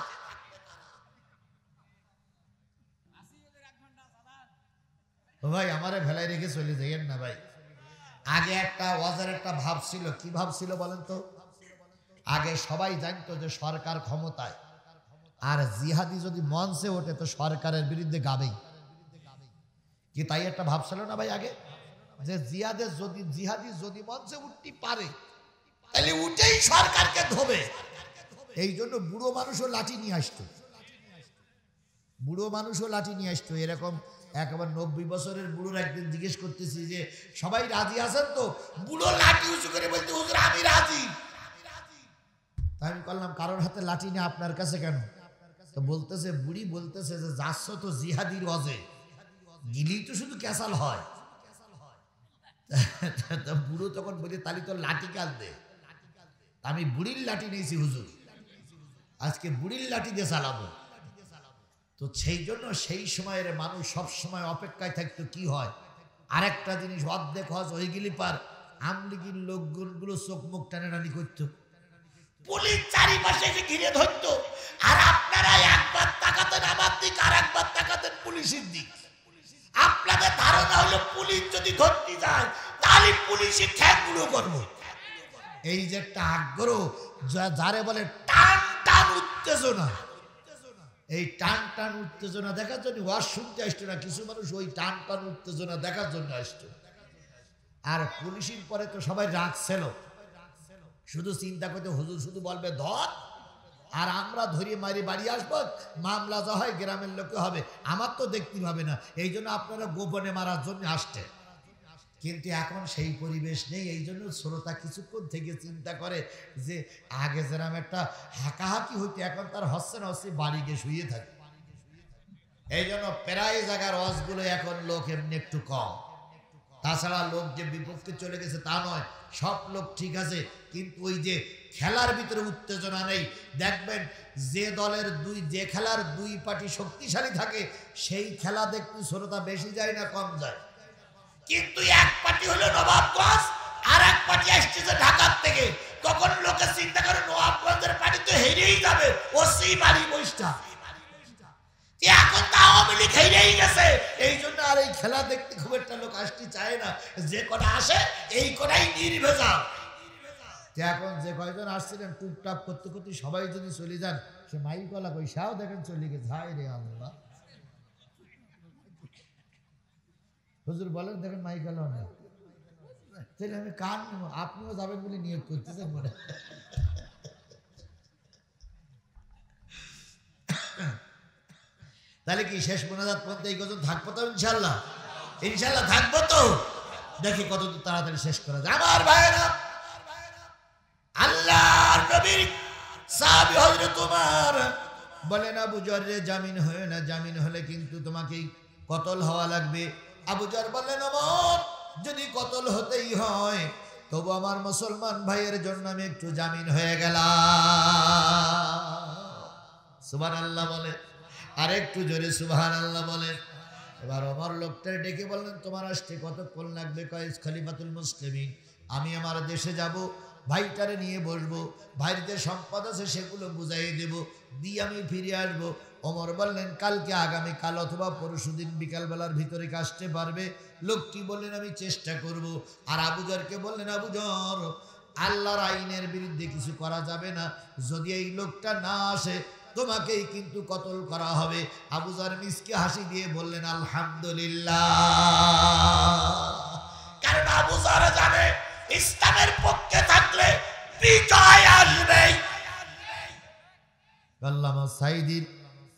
ভাই আমারে ফেলাই রেখে চলে যাইয়েন না ভাই। আগে একটা ওয়াজের একটা ভাব ছিল, কি ভাব ছিল বলেন তো? আগে সবাই জানতো যে সরকার ক্ষমতায়, আর জিহাদি যদি মঞ্চে ওঠে তো সরকারের বিরুদ্ধে গাবেই, কি তাই একটা ভাব ছিল না ভাই আগে? যে জিহাদি যদি মঞ্চে উঠতে পারে তাহলে উঠেই সরকারকে ধোবে। এই জন্য বুড়ো মানুষও লাঠি নিয়ে আসতো, বুড়ো মানুষও লাঠি নিয়ে আসতো। এরকম একেবারে 90 বছরের বুড়োর একদিন জিজ্ঞেস করতেছি যে সবাই রাজি আছেন তো? বুড়ো লাঠি উঁচু করে বলতে, হুজুর আমি রাজি। আমি বললাম কারোর হাতে লাঠি নিয়ে আপনার কাছে কেন? তো বলতেছে, বুড়ি বলতেছে যে যাচ্ছ তো জিহাদির ওয়াজে, গিলি তো শুধু ক্যাসাল হয়। বুড়ো তখন বলি তাহলে তো লাঠি কাল দে। আমি বুড়ির লাঠি নিয়েছি হুজুর, আজকে বুড়ির লাঠি দিয়ে চালাবো। তো সেই জন্য সেই সময়ের মানুষ সব সময় অপেক্ষায় থাকতো কি হয়। আরেকটা জিনিস, অর্ধেক হজ হয়ে গেলি পার আমলিগির লোকগুলো চোখ মুখ টানাটানি করতো, পুলিশ চারিপাশে এসে ঘিরে ধরতো, আর আপনারা একবার তাকাতেন আমার দিক, আর একবার তাকাতেন পুলিশের দিক। আপনাদের ধারণা হলো পুলিশ যদি ধরতে যায় তাহলে পুলিশের ঠ্যাং গুঁড়ো করবো। এই যে একটা আগ্রহ, যারে বলে টান টান উত্তেজনা, এই টান টান উত্তেজনা দেখার জন্য ওয়াজ শুনতে আসতো না, কিছু মানুষ ওই টান টান উত্তেজনা দেখার জন্য আসতো। আর পুলিশের পরে তো সবাই রাখছিল, শুধু চিন্তা করতে হুজুর শুধু বলবে ধর, আর আমরা ধরিয়ে মারি বাড়ি আসবো, মামলা যা হয় গ্রামের লোকে হবে, আমার তো দেখতে হবে না। এই জন্য আপনারা গোপনে মারার জন্য আসতে, কিন্তু এখন সেই পরিবেশ নেই। এই জন্য শ্রোতা কিছুক্ষণ থেকে চিন্তা করে যে আগে যেরকম একটা হাঁকাহাঁকি হইতে এখন তার হচ্ছে না, হচ্ছে বাড়ি গিয়ে শুয়ে থাকে। এই জন্য প্রায় জায়গার ওয়াজগুলো এখন লোক এমনি একটু কম। তাছাড়া লোক যে বিপক্ষে চলে গেছে তা নয়, সব লোক ঠিক আছে, কিন্তু ওই যে খেলার ভিতরে উত্তেজনা নেই। দেখবেন যে খেলার দুই পার্টি শক্তিশালী থাকে সেই খেলা দেখতে শ্রোতা বেশি যায় না কম যায়। কিন্তু এক পার্টি হলো নবাবগঞ্জ, আর এক পার্টি আসছে ঢাকার থেকে, তখন লোকে চিন্তা করে নবাবগঞ্জের পার্টি তো হেরেই যাবে, ও সেই বাড়ি বৈশটা। এখন তো আওয়ামী লীগ হেরেই গেছে, এই জন্য আর এই খেলা দেখতে খুব একটা লোক আসতে চায় না। যে কটা আসে এই কটাই নির্ভেজাল। এখন যে কয়জন আসছিলেন টুকটাক করতে করতে সবাই যদি চলে যান, সে মাইকলা পয়সাও দেখেন চলে গেছে। হায় রে আল্লাহ, হুজুর বলেন দেখেন মাইকলা নেই, তাহলে আমি কান নেব, আপনিও যাবেন বলে নিয়োগ করতেছেন মনে। তাহলে কি শেষ মোনাজাত পর্যন্ত এই কজন থাকবো তো? ইনশাল্লাহ ইনশাল্লাহ থাকবো তো। দেখি কত তাড়াতাড়ি শেষ করা যায়। আমার ভাইরা, আল্লাহর নবীর সাহাবী হযরত ওমর বলেন, আবু যর জামিন হয় না, জামিন হলে কিন্তু তোমাকে কতল হওয়া লাগবে। আবু যর বললেন, ওমর যদি কতল হতেই হয় তবু আমার মুসলমান ভাইয়ের জন্য আমি একটু জামিন হয়ে গেলাম। সুবহানাল্লাহ বলে, আর একটু জোরে সুবহানাল্লাহ বলে। এবার ওমর লোকটার ডেকে বললেন, তোমার আসতে কতক্ষণ লাগবে? কয় খলিফাতুল মুসলিমিন, আমি আমার দেশে যাব, ভাইটারে নিয়ে বসবো, ভাইয়ের যে সম্পদ আছে সেগুলো বুঝাই দেব, দিয়ে আমি ফিরে আসবো। ওমর বললেন, কালকে আগামীকাল অথবা পরশুদিন বিকালবেলার ভিতরে আসতে পারবে? লোকটি বললেন, আমি চেষ্টা করব। আর আবু যরকে বললেন, আবু যর, আল্লাহর আইনের বিরুদ্ধে কিছু করা যাবে না, যদি এই লোকটা না আসে তোমাকেই কিন্তু কতল করা হবে। আবু যর মিসকে হাসি দিয়ে বললেন, আলহামদুলিল্লাহ, কারণ আবু যর জানে ইসলামের পক্ষে থাকলে বিজয় আসবে। আল্লামা সাঈদীর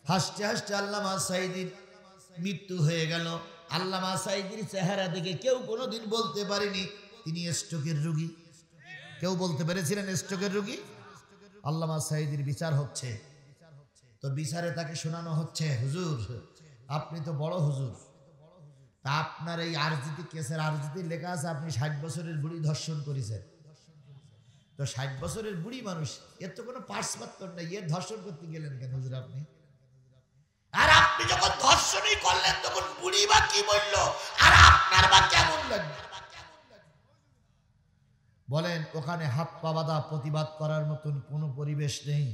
হাসতে হাসতে আল্লামা সাঈদীর মৃত্যু হয়ে গেল। আল্লামা সাঈদীর চেহারা দেখে কেউ কোনোদিন বলতে পারেনি তিনি স্ট্রোকের রোগী। কেউ বলতে পেরেছিলেন স্ট্রোকের রোগী? আল্লামা সাঈদীর বিচার হচ্ছে, তো বিচারে তাকে শোনানো হচ্ছে, হুজুর আপনি তো বড় হুজুর, তা আপনার এই আরজিতে কেসের আরজিতে লেখা আছে আপনি 60 বছরের বুড়ি ধর্ষণ করেছেন। তো 60 বছরের বুড়ি মানুষ, এর তো কোনো পার্সপাত্র নেই, এর ধর্ষণ করতে গেলেন কেন হুজুর আপনি? আর আপনি যখন ধর্ষণই করলেন তখন বুড়ি বা কি বলল আর আপনার বা কেমন লাগবে বলেন? ওখানে হাত পা বাঁধা প্রতিবাদ করার মতন কোনো পরিবেশ নেই।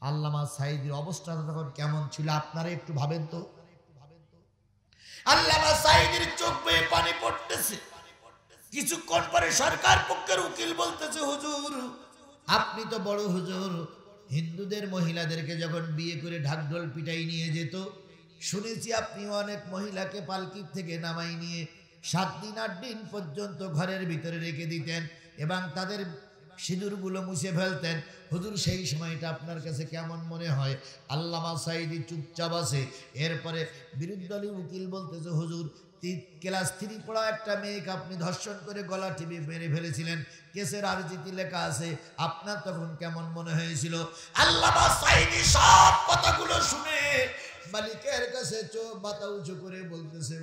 আল্লামা সাঈদীর অবস্থাটা তখন কেমন ছিল আপনারা একটু ভাবেন তো। আল্লামা সাঈদীর চোখ বেয়ে পানি পড়তেছে। কিছুক্ষণ পরে সরকার পক্ষের উকিল বলতেছে, হুজুর আপনি তো বড় হুজুর, হিন্দুদের মহিলাদেরকে যখন বিয়ে করে ঢাকঢোল পিটাই নিয়ে যেত, শুনেছি আপনি অনেক মহিলাকে পালকি থেকে নামাই নিয়ে 7 দিন 8 দিন পর্যন্ত ঘরের ভিতরে রেখে দিতেন এবং তাদের সিঁদুরগুলো মুছে ফেলতেন। হুজুর সেই সময়টা আপনার কাছে কেমন মনে হয়? আল্লামা সাঈদী চুপচাপ আছে। এরপরে বিরুদ্ধদলীয় উকিল বলতেছে, হুজুর ক্লাস 3 পড়া একটা মেয়েকে আপনি ধর্ষণ করে গলা টিপে মেরে ফেলেছিলেন, কেসের আরজিতে লেখা আছে, আপনার তখন কেমন মনে হয়েছিল? আল্লামা সাঈদী সব কথাগুলো শুনে মালিকের কাছে চোখ মাথা উঁচু করে বলতেছে,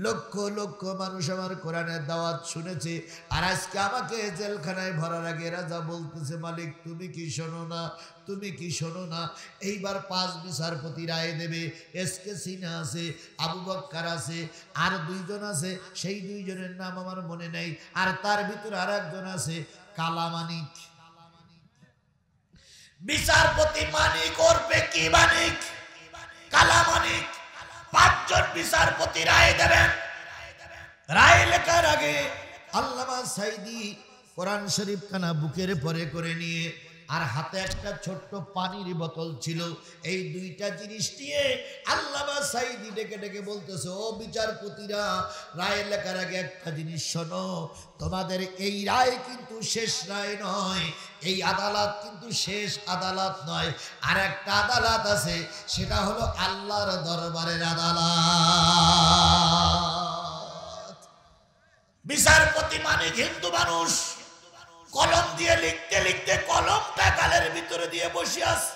লক্ষ লক্ষ মানুষ আমার কোরআনের দাওয়াত শুনেছে, আর আজকে আমাকে জেলখানায় ভরার আগে রাজা বলতেছে, মালিক তুমি কি শোনো না, তুমি কি শোনো না? এইবার 5 বিচারপতি রায় দেবে। এসকে সিনহা আছে, আবু বক্কর আছে, আর 2 জন আছে, সেই 2 জনের নাম আমার মনে নেই, আর তার ভিতরে আর একজন আছে কালামানিক। বিচারপতি মানিক ওরফে কি মানিক, কালামানিক। 5 জন বিচারপতি রায় দেবেন। রায় লেখার আগে আল্লামা সাঈদী কোরআন শরীফ খানা বুকের পরে করে নিয়ে আর হাতে একটা ছোট্ট পানির বোতল ছিল, এই 2টা জিনিস নিয়ে আল্লামা সাঈদী ডেকে ডেকে বলতেছে, ও বিচারপতিরা, রায় লেখার আগে একটা জিনিস শোনো, তোমাদের এই রায় কিন্তু শেষ রায় নয়, এই আদালত কিন্তু শেষ আদালত নয়, আর একটা আদালত আছে, সেটা হলো আল্লাহর দরবারের আদালত। বিচারপতি মানে হিন্দু মানুষ, কলম দিয়ে লিখতে লিখতে কলমটা গালের ভিতরে দিয়ে বসে আছে।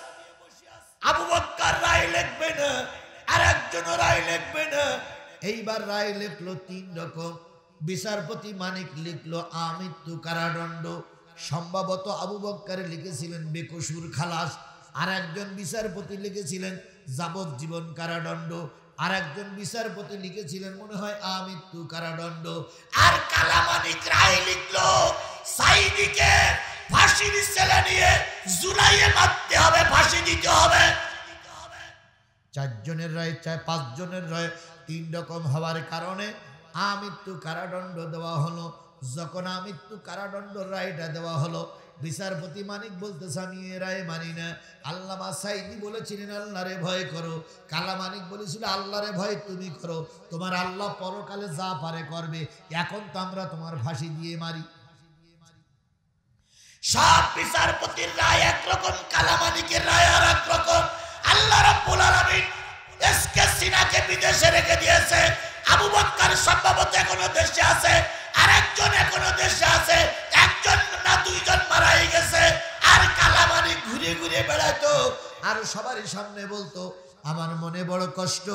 আবু বক্কর রায় লিখবে না, আর একজন রায় লিখবে না। এইবার রায় লিখলো 3 রকম। বিচারপতি মানিক লিখলো আমৃত্যু কারাদণ্ড, সম্ভবত আবু বক্কর লিখেছিলেন বেকসুর খালাস, আর একজন বিচারপতি লিখেছিলেন যাবজ্জীবন কারাদণ্ড, আর একজন বিচারপতি লিখেছিলেন মনে হয় আমৃত্যু কারাদণ্ড। আর কালামানিক রায় লিখলো সাঈদীকে ফাঁসির সেলে নিয়ে জুলাইয়ে মারতে হবে, ফাঁসি দিতে হবে। 4 জনের রায়, 5 জনের রায় 3 রকম হওয়ার কারণে আমৃত্যু কারাদণ্ড দেওয়া হলো। যখন আমৃত্যু কারাদণ্ড রায়টা দেওয়া হলো, বিচারপতি মানিক বলতেছে, আমি এ রায় মানি না। আল্লামা সাঈদী বলেছিলেন আল্লাহরে ভয় করো, কালামানিক বলেছিল আল্লাহরে ভয় তুমি করো, তোমার আল্লাহ পরকালে যা পারে করবে, এখন তো আমরা তোমার ফাঁসি দিয়ে মারি। সব বিচারপতির রায় একরকম, কালামানিকের রায় আর একরকম। আল্লাহ রাব্বুল আলামিন এসকে সিনহাকে বিদেশে রেখে দিয়েছে। আবু বক্কর সম্ভবত এখনো দেশে আছে, আর একজন এখনো দেশে আছে, 1 জন না 2 জন মারাই গেছে। আর কালামানিক ঘুরে ঘুরে বেড়াতো আর সবারই সামনে বলতো, আমার মনে বড় কষ্ট,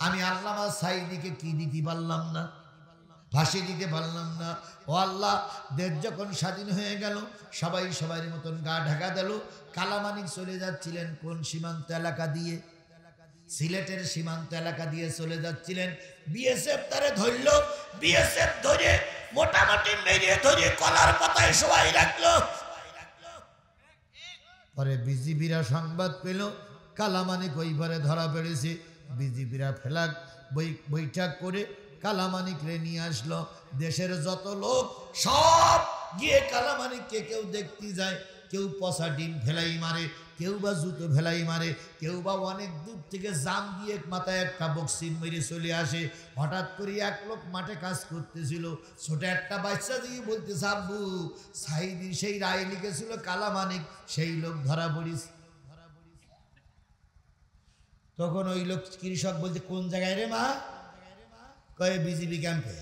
আমি আল্লামা সাঈদীকে কি দিতে পারলাম না, ফাঁসি দিতে পারলাম না। ও আল্লাহ, দেশ যখন স্বাধীন হয়ে গেল, সবাই সবার মতন গা ঢাকা দিল। কালামানিক চলে যাচ্ছিলেন কোন সীমান্ত এলাকা দিয়ে? সিলেটের সীমান্ত এলাকা দিয়ে চলে যাচ্ছিলেন। বিএসএফ তারে ধরল, বিএসএফ ধরে মোটামুটি মেরে ধরে কলার পাতায় সবাই রাখলো। পরে বিজিবিরা সংবাদ পেল কালামানিক ওইবারে ধরা পড়েছে। বিজিবিরা ফেলাক বৈঠক করে কালামানিকরে নিয়ে আসলো। দেশের যত লোক সব গিয়ে কালামানিককে কেউ দেখতে যায়, কেউ পচা ডিম ফেলাই মারে, কেউ বা জুতো ফেলাই মারে, কেউ বা অনেক দূর থেকে জাম দিয়ে মাথায় একটা বক্সিং মেরে চলে আসে। হঠাৎ করে এক লোক মাঠে কাজ করতেছিল, ছোট একটা বাচ্চা দিয়ে বলতেছে, আব্বু সাঈদী সেই রায় লিখেছিল কালামানিক, সেই লোক ধরা পড়িস। তখন ওই লোক কৃষক বলছে, কোন জায়গায় রে মা? কয়ে বিজিবি ক্যাম্পে।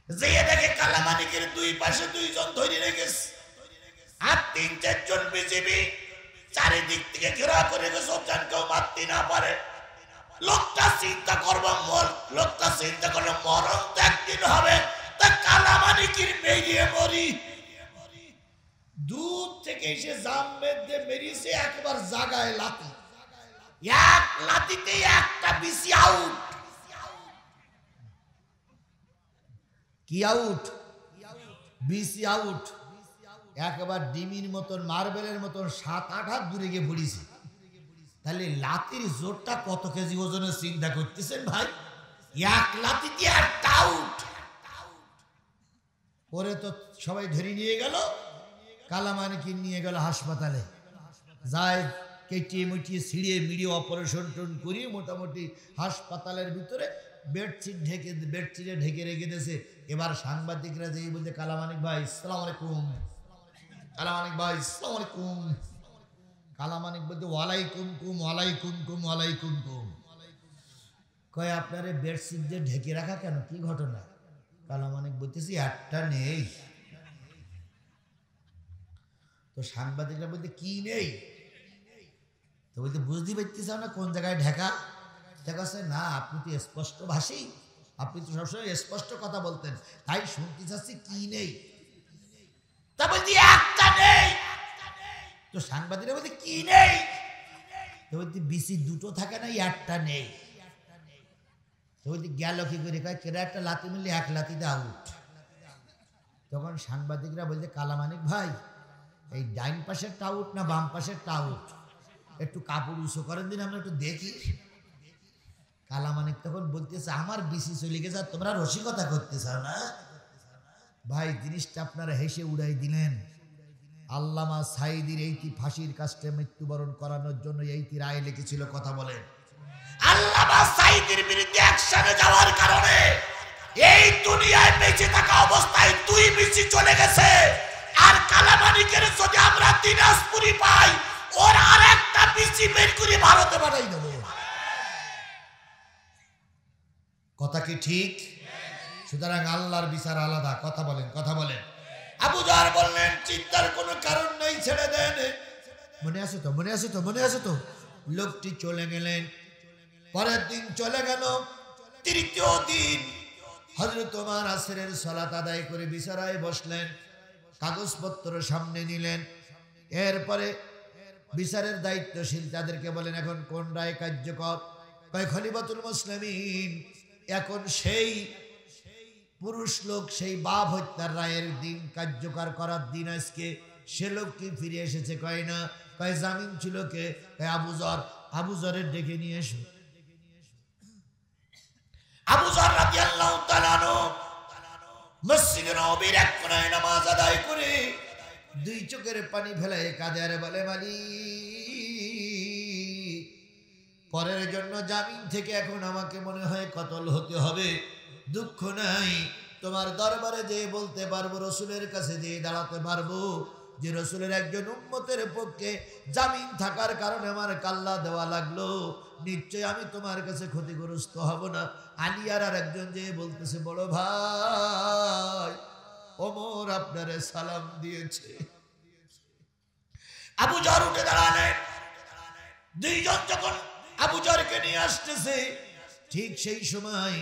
যেয়ে দেখে কালামানিকের 2 পাশে 2 জন ধরে রেখেছে, আর 3-4 জন বিজিবি চারিদিক থেকে ঘেরা করে গেছে, কেউ মারতে না পারে। লোকটা চিন্তা করবো, লোকটা চিন্তা করলো মরণ তো একদিন হবে, তা কালামানিকের মেরিয়ে মরি। দূর থেকে এসে জাম বেঁধে মেরিয়েছে, একবার জাগায় লাথি, এক লাথিতে একটা বিসি আউট। কি আউট? বিসি আউট। একবার ডিমির মতন, মার্বেলের মতন 7-8 হাত দূরে গিয়ে পড়িছে। তাহলে লাতির জোরটা কত কেজি ওজনের চিন্তা করতেছেন ভাই? এক লাতি দিয়ে একটা আউট। পরে তো সবাই ধরে নিয়ে গেল, কালামানিকে নিয়ে গেল হাসপাতালে। যায় কেটিয়ে মুটিয়ে ছিঁড়িয়ে মিড়িয়ে অপারেশন করিয়ে মোটামুটি হাসপাতালের ভিতরে বেডশিটে ঢেকে রেখে দিয়েছে। এবার সাংবাদিকরা যেই বলতে, কালামানিক ভাই আসসালামু আলাইকুম, কালামানিক ভাই আসসালামু আলাইকুম। কালামানিক বলতে ওয়ালাইকুম কুম, ওয়ালাইকুম কুম, ওয়ালাইকুম কুম। কয় আপনারে বেডশিট দিয়ে ঢেকে রাখা কেন, কি ঘটনা? কালামানিক বলতেছি একটা নেই। তো সাংবাদিকরা বলতে কি নেই? তো বলতে বুঝতে পারতেছ না কোন জায়গায় ঢাকা? দেখাচ্ছে না, আপনি তো স্পষ্ট ভাষী, আপনি তো সবসময় স্পষ্ট কথা বলতেন, তাই শুনতে চাচ্ছি কি নেই। তা বলছি একটা নেই। তো সাংবাদিকরা বলতে কি নেই? তো বলতে বিসি দুটো থাকে না, একটা নেই। তো বলতে গেল কি করে? কয় কেরা একটা লাথি মিললে এক লাথিতে আউট। তখন সাংবাদিকরা বলতে, কালামানিক ভাই এই ডাইন পাশের আউট না বাম পাশের আউট? একটু কাপড় উঁচু করেন দিন, আমরা একটু দেখি। কালামানিক তখন বলতেছে, আমার বিসি চলে গেছে, তোমরা রসিকতা করতে চাও না? ভাই জিনিসটা আপনারা হেসে উড়াই দিলেন। আল্লামা সাঈদীর এইটি ফাঁসির কাস্টে মৃত্যুবরণ করানোর জন্য এইটি রায় লিখেছিল। কথা বলেন, আল্লামা সাঈদীর বিরুদ্ধে অ্যাকশনে যাওয়ার কারণে এই দুনিয়ায় বেঁচে থাকা অবস্থায় 2 বিসি চলে গেছে। আর কালামানিকের যদি আমরা দিনাজপুরি পাই, ওর আরেকটা বিসি বের করে ভারতে পাঠাই দেব। কথা কি ঠিক? সুতরাং আল্লাহর বিচার আলাদা। কথা বলেন, কথা বলেন। আবু জাহর বললেন চিন্তার কোনো কারণ নেই, ছেড়ে দেন। মনে আছে তো, মনে আছে তো, মনে আছে তো? লোকটি চলে গেলেন। পরের দিন চলে গেল। তৃতীয় দিন হযরত ওমর আসরের সালাত আদায় করে বিছানায় বসলেন, কাগজপত্র সামনে নিলেন। এরপরে বিচারের দায়িত্বশীল তাদেরকে বলেন, এখন কোন রায় কার্যকর? কয় খলিফাতুল মুসলিমিন, এখন সেই পুরুষ লোক, সেই বাপ হত্যার রায়ের দিন কার্যকর করার দিন আজকে। সে লোকটি ফিরে এসেছে। কয় না। কয় জামিন ছিল কে? কয় আবু যর। আবু যরের ডেকে নিয়ে এসো। আবু যর রাদিয়াল্লাহু তাআলা আনহু মসজিদে নববীর এক কোণায় নামাজ আদায় করে 2 চোখের পানি ফেলে কাঁদে আর বলে, মালিক, পরের জন্য জামিন থেকে এখন আমাকে মনে হয় কতল হতে হবে। দুঃখ নাই, তোমার দরবারে যে বলতে পারবো, রসুলের কাছে যে দাঁড়াতে পারবো যে রসুলের একজন উম্মতের পক্ষে জামিন থাকার কারণে আমার কাল্লা দেওয়া লাগলো, নিশ্চয় আমি তোমার কাছে ক্ষতিগ্রস্ত হব না। আলিয়ার আর একজন যে বলতেছে, বড় ভাই ওমর আপনারে সালাম দিয়েছে। আবু যর উঠে দাঁড়ালেন। 2 জন যখন আবু যরকে নিয়ে আসতেছে, ঠিক সেই সময়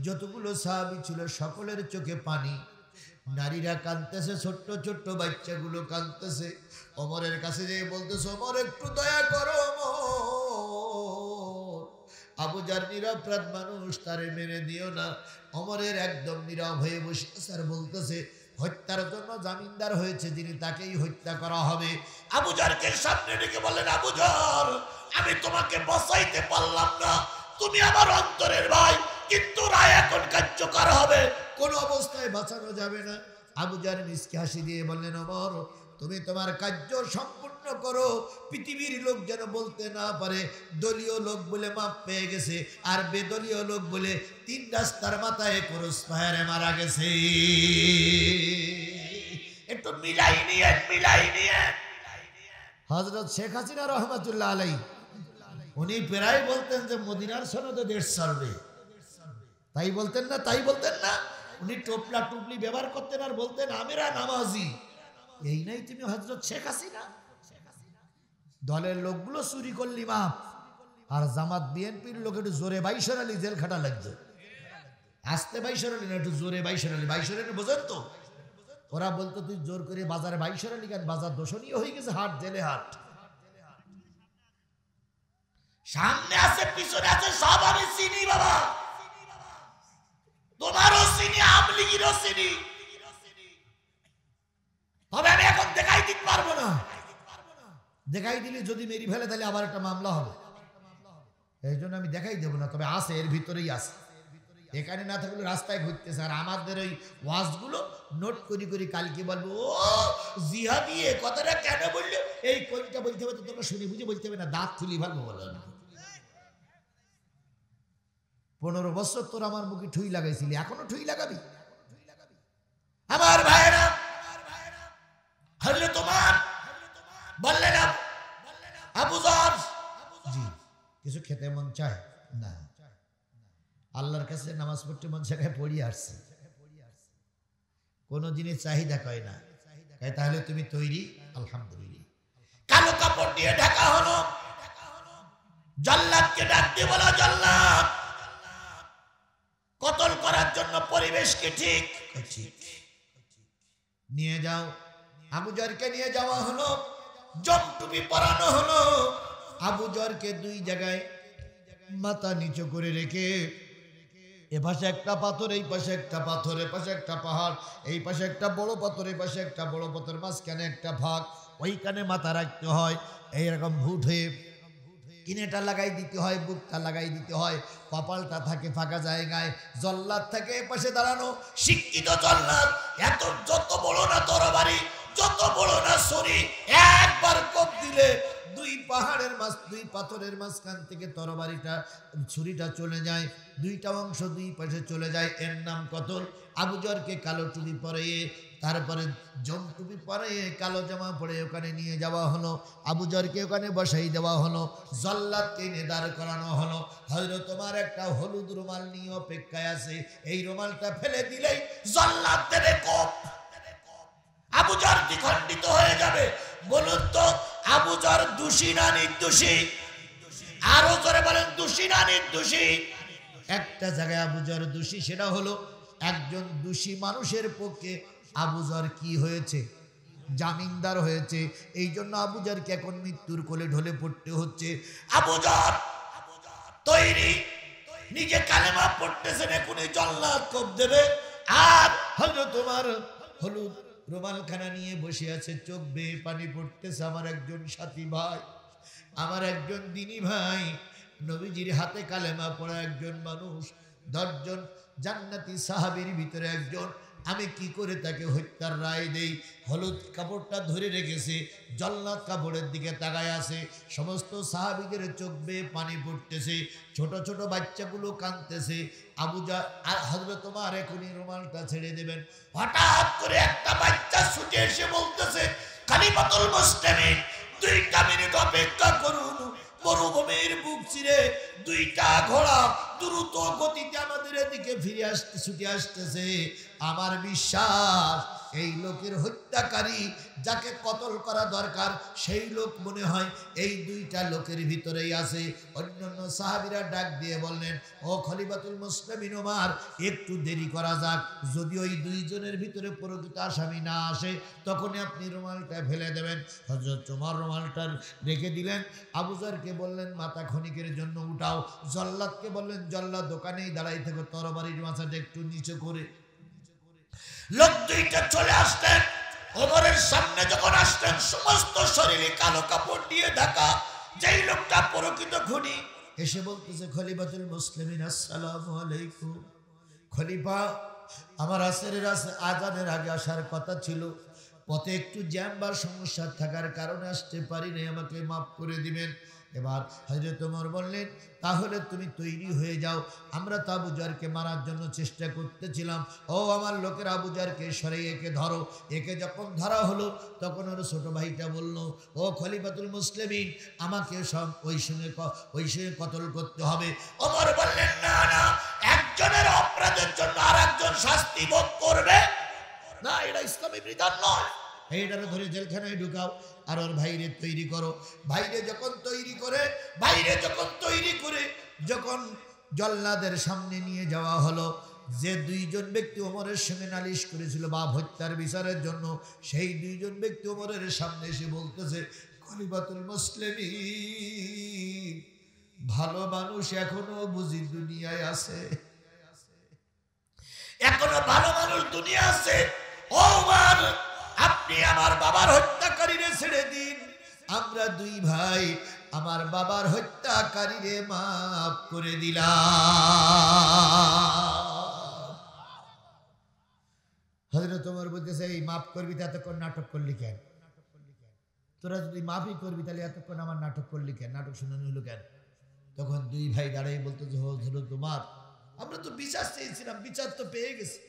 যতগুলো সাহাবী ছিল সকলের চোখে পানি। নারীরা কাঁদতেছে, ছোট্ট ছোট্ট বাচ্চাগুলো কাঁদতেছে। ওমরের কাছে যেয়ে বলতেছে, ওমর একটু দয়া করো ওমর, আবু যর নিরপরাধ মানুষ, তারে মেরে দিও না। ওমরের একদম নীরব হয়ে বসে স্যার বলতেছে, হত্যার জন্য জামিনদার হয়েছে যিনি, তাকেই হত্যা করা হবে। আবু যরকে সামনে ডেকে বললেন, আবু যর, আমি তোমাকে বাঁচাইতে পারলাম না, তুমি আমার অন্তরের ভাই, কিন্তু রায় এখন কার্যকর হবে, কোন অবস্থায় বাঁচানো যাবে না। আবু যর মিসকে হাসি দিয়ে বললেন, ওমর তুমি তোমার কার্য সম্পূর্ণ করো, পৃথিবীর লোক যেন বলতে না পারে দলীয় লোক বলে মাপ পেয়ে গেছে, আর বেদলীয় লোক বলে 3 রাস্তার মাথায় ক্রস ফায়ারে মারা গেছে। একটু মিলাই নিয়ে, মিলাই নিয়ে। হযরত শেখ হাসিনা রহমাতুল্লাহ আলাইহি উনি প্রায় বলতেন যে মদিনার সনদে দেশ চলবে, তাই বলতেন না, তাই বলতেন না। উনি টোপলা টুপলি ব্যবহার করতেন আর বলতেন আমিরা নামাজি। এই নাই তুমি হযরত শেখ হাসিনা? দলের লোকগুলো চুরি করলি মাপ, আর জামাত বিএনপির লোক একটু জোরে 22 রালি জেল খাটা লাগছে, আস্তে 22 রালি না, একটু জোরে 22 রালি। 22 রালি বোঝেন তো? ওরা বলতো তুই জোর করে বাজারে 22 রালি কেন, বাজার দোষণীয় হয়ে গেছে, হাট জেলে হাট। সামনে আছে পিছনে আছে সব আমি চিনি বাবা, তোমারও চিনি, আমলিগিরও চিনি, তবে আমি এখন দেখাই দিতে পারবো না। দেখাই দিলে যদি মেরি ফেলে তাহলে আবার একটা মামলা হবে, এই জন্য আমি দেখাই দেবো না। তবে আছে, এর ভিতরেই আছে, এখানে না থাকলে রাস্তায় ঘুরতেছে। আর আমাদের ওই ওয়াজগুলো নোট করি করি, কালকে বলবো ও জিহাদি এ কথাটা কেন বললো, এই কোনটা বলতে হবে তো তোমরা শুনে বুঝে বলতে হবে না, দাঁত তুলি ভালো বলো। 15 বছর তোর আমার মুখে ঠুই লাগাইছিলি, এখনো ঠুই লাগাবি? আমার ভাইরা, হযরত ওমর বললেন আবু যর, জি কিছু খেতে মন চায় না, আল্লাহর কাছে নামাজ পড়তে মন চায়, পড়ি আসছে, কোন জিনিস চাহিদা কয় না, তাহলে তুমি তৈরি? আলহামদুলিল্লাহ। কালো কাপড় দিয়ে ঢাকা হলো, জল্লাদকে ডাক দিয়ে বলো জল্লাদ কতল করার জন্য পরিবেশ কি ঠিক? ঠিক, নিয়ে যাও। আবু যরকে নিয়ে যাওয়া হলো, জমটুপি পরানো হলো। আবু যরকে 2 জায়গায় মাথা নিচু করে রেখে, এ পাশে একটা পাথর, এই পাশে একটা পাথর, এ পাশে একটা পাহাড়, এই পাশে একটা বড় পাথর, এই পাশে একটা বড় পাথর, মাঝখানে একটা ভাগ, ওইখানে মাথা রাখতে হয়। এইরকম ভুট হয়ে কিনেটা লাগাই দিতে হয়, বুকটা লাগাই দিতে হয়, কপালটা থাকে ফাঁকা জায়গায়। জল্লাদ থাকে এ পাশে দাঁড়ানো, শিক্ষিত জল্লাদ, এত যত বড় না তরবারি, যত বড় না ছুরি, একবার কোপ দিলে 2 পাহাড়ের মাঝ, 2 পাথরের মাঝখান থেকে তরবারিটা, ছুরিটা চলে যায়, 2টা অংশ 2 পাশে চলে যায়। এর নাম কতল। আবু যরকে কালো টুপি পরিয়ে, তারপরে জমটুপি পরে, কালো জামা পরে ওখানে নিয়ে যাওয়া হলো। আবু যরকে ওখানে বসাই দেওয়া হলো, জল্লাদকে নেদার করানো হলো। হযরত ওমর একটা হলুদ রুমাল নিয়ে অপেক্ষায় আছে, এই রুমালটা ফেলে দিলেই জল্লাদ দেবে কোপ, আবু যর দ্বিখণ্ডিত হয়ে যাবে। বলুন তো আবু যর দোষী না নির্দোষী? আরো জোরে বলেন, দোষী না নির্দোষী? একটা জায়গায় আবু যর দোষী, সেটা হলো একজন দোষী মানুষের পক্ষে আবু যর কি হয়েছে? জামিনদার হয়েছে। এই জন্য আবু যরকে এখন মৃত্যুর কোলে ঢলে পড়তে হচ্ছে। আবু যর তৈরি, নিজে কালেমা পড়তেছেন, এখনই জল্লাদ কোপ দেবে। আর হযরত ওমর হলুদ রুমালখানা নিয়ে বসে আছে, চোখ বেয়ে পানি পড়তেছে। আমার একজন সাথী ভাই, আমার একজন দিনী ভাই, নবীজির হাতে কালেমা পড়া একজন মানুষ, 10 জন জান্নাতি সাহাবীর ভিতরে একজন। আমি কি করে তাকে হত্যার রায় দেই? হলুদ কাপড়টা ধরে রেখেছে, জল্লাদ কাপড়ের দিকে তাকায় আছে। সমস্ত সাহাবীদের চোখ বেয়ে পানি পড়তেছে, ছোট ছোট বাচ্চাগুলো কাঁদতেছে। আবু যর আর হযরত ওমর এখনই রুমালটা ছেড়ে দেবেন। হঠাৎ করে একটা বাচ্চা ছুটে এসে বলতেছে, খলিফাতুল মুসলিমিন 2টা মিনিট অপেক্ষা করুন, মরুভূমির বুক চিরে 2টা ঘোড়া দ্রুত গতিতে আমাদের এদিকে ফিরে আসতে, ছুটে আসতেছে। আমার বিশ্বাস এই লোকের হত্যাকারী, যাকে কতল করা দরকার, সেই লোক মনে হয় এই 2টা লোকের ভিতরেই আছে। অন্যান্য সাহাবীরা ডাক দিয়ে বললেন, ও খলিফাতুল মুসলিমিন ওমর, একটু দেরি করা যাক, যদি ওই 2 জনের ভিতরে প্রকৃত আসামি না আসে, তখনই আপনি রুমালটা ফেলে দেবেন। হযরত ওমর রুমালটা রেখে দিলেন। আবু যরকে বললেন, মাথা ক্ষণিকের জন্য উঠাও। জল্লাদকে বললেন, জল্লাদ দোকানেই দাঁড়াই থেকে তরবারির মাথাটা একটু নিচে করে। লোক 2টা চলে আসতেন, ওমরের সামনে যখন আসতেন, সমস্ত শরীরে কালো কাপড় দিয়ে ঢাকা। যেই লোকটা প্রকৃত খুনি এসে বলতেছে, খলিফাতুল মুসলিমিন আসসালামু আলাইকুম। খলিফা, আমার আসরের আজানের আগে আসার কথা ছিল, পথে একটু জ্যাম বা সমস্যা থাকার কারণে আসতে পারি নাই, আমাকে মাফ করে দিবেন। এবার হযরত ওমর বললেন, তাহলে তুমি তৈরি হয়ে যাও, আমরা তো আবু যরকে মারার জন্য চেষ্টা করতেছিলাম। ও আমার লোকের, আবু যরকে সরে একে ধরো। একে যখন ধরা হলো, তখন ওর ছোট ভাইটা বলল, ও খলিফাতুল মুসলিমিন, আমাকে সব ওই সঙ্গে কতল করতে হবে। ওমর বললেন, না না, একজনের অপরাধের জন্য আর একজন শাস্তি ভোগ করবে না, এটা ইসলামী বিধান নয়। এইটারে ধরে জেলখানায় ঢুকাও, আর ওর ভাইরে তৈরি করো। ভাইরে যখন তৈরি করে যখন জল্লাদের সামনে নিয়ে যাওয়া হলো, যে দুইজন ব্যক্তি ওমরের সঙ্গে নালিশ করেছিল বাপ হত্যার বিচারের জন্য, সেই দুইজন ব্যক্তি ওমরের সামনে এসে বলতেছে, খলিফাতুল মুসলিমিন, ভালো মানুষ এখনো বুঝি দুনিয়ায় আছে, এখনো ভালো মানুষ দুনিয়া আছে। ও ওমর, আপনি আমার বাবার হত্যাকারীরে ছেড়ে দিন, আমরা দুই ভাই আমার বাবার হত্যাকারীরে মাফ করে দিলাম। হযরত ওমর বলতেছে, এই মাফ করবি তো এতক্ষণ নাটক করলি কেন? তোরা যদি মাফই করবি তাহলে এতক্ষণ আমার নাটক করলি কেন? নাটক শুনানি হলো কেন? তখন দুই ভাই দাঁড়াই বলতেছে, হযরত ওমর, আমরা তো বিচার চেয়েছিলাম, বিচার তো পেয়ে গেছি,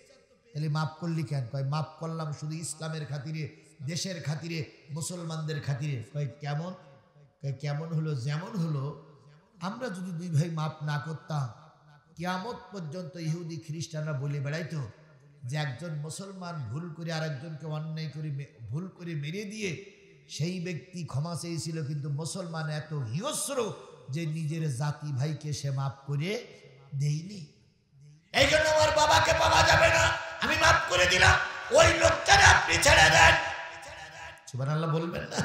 তাহলে মাফ করলি কেন? কয়, মাফ করলাম শুধু ইসলামের খাতিরে, দেশের খাতিরে, মুসলমানদের খাতিরে। কয় কেমন? কয় কেমন হলো? যেমন হলো, আমরা যদি দুই ভাই মাফ না করতাম, কিয়ামত পর্যন্ত ইহুদি খ্রিস্টানরা বলে বেড়াইতো যে একজন মুসলমান ভুল করে আরেকজনকে অন্যায় করে ভুল করে মেরে দিয়ে সেই ব্যক্তি ক্ষমা চেয়েছিল, কিন্তু মুসলমান এত হিংস্র যে নিজের জাতি ভাইকে সে মাফ করে দেয়নি। এই জন্য আমার বাবাকে পাওয়া যাবে না, আমি মাফ করে দিলাম, ওই লোকটারে আপনি ছেড়ে দেন। সুবহানাল্লাহ বলবেন না?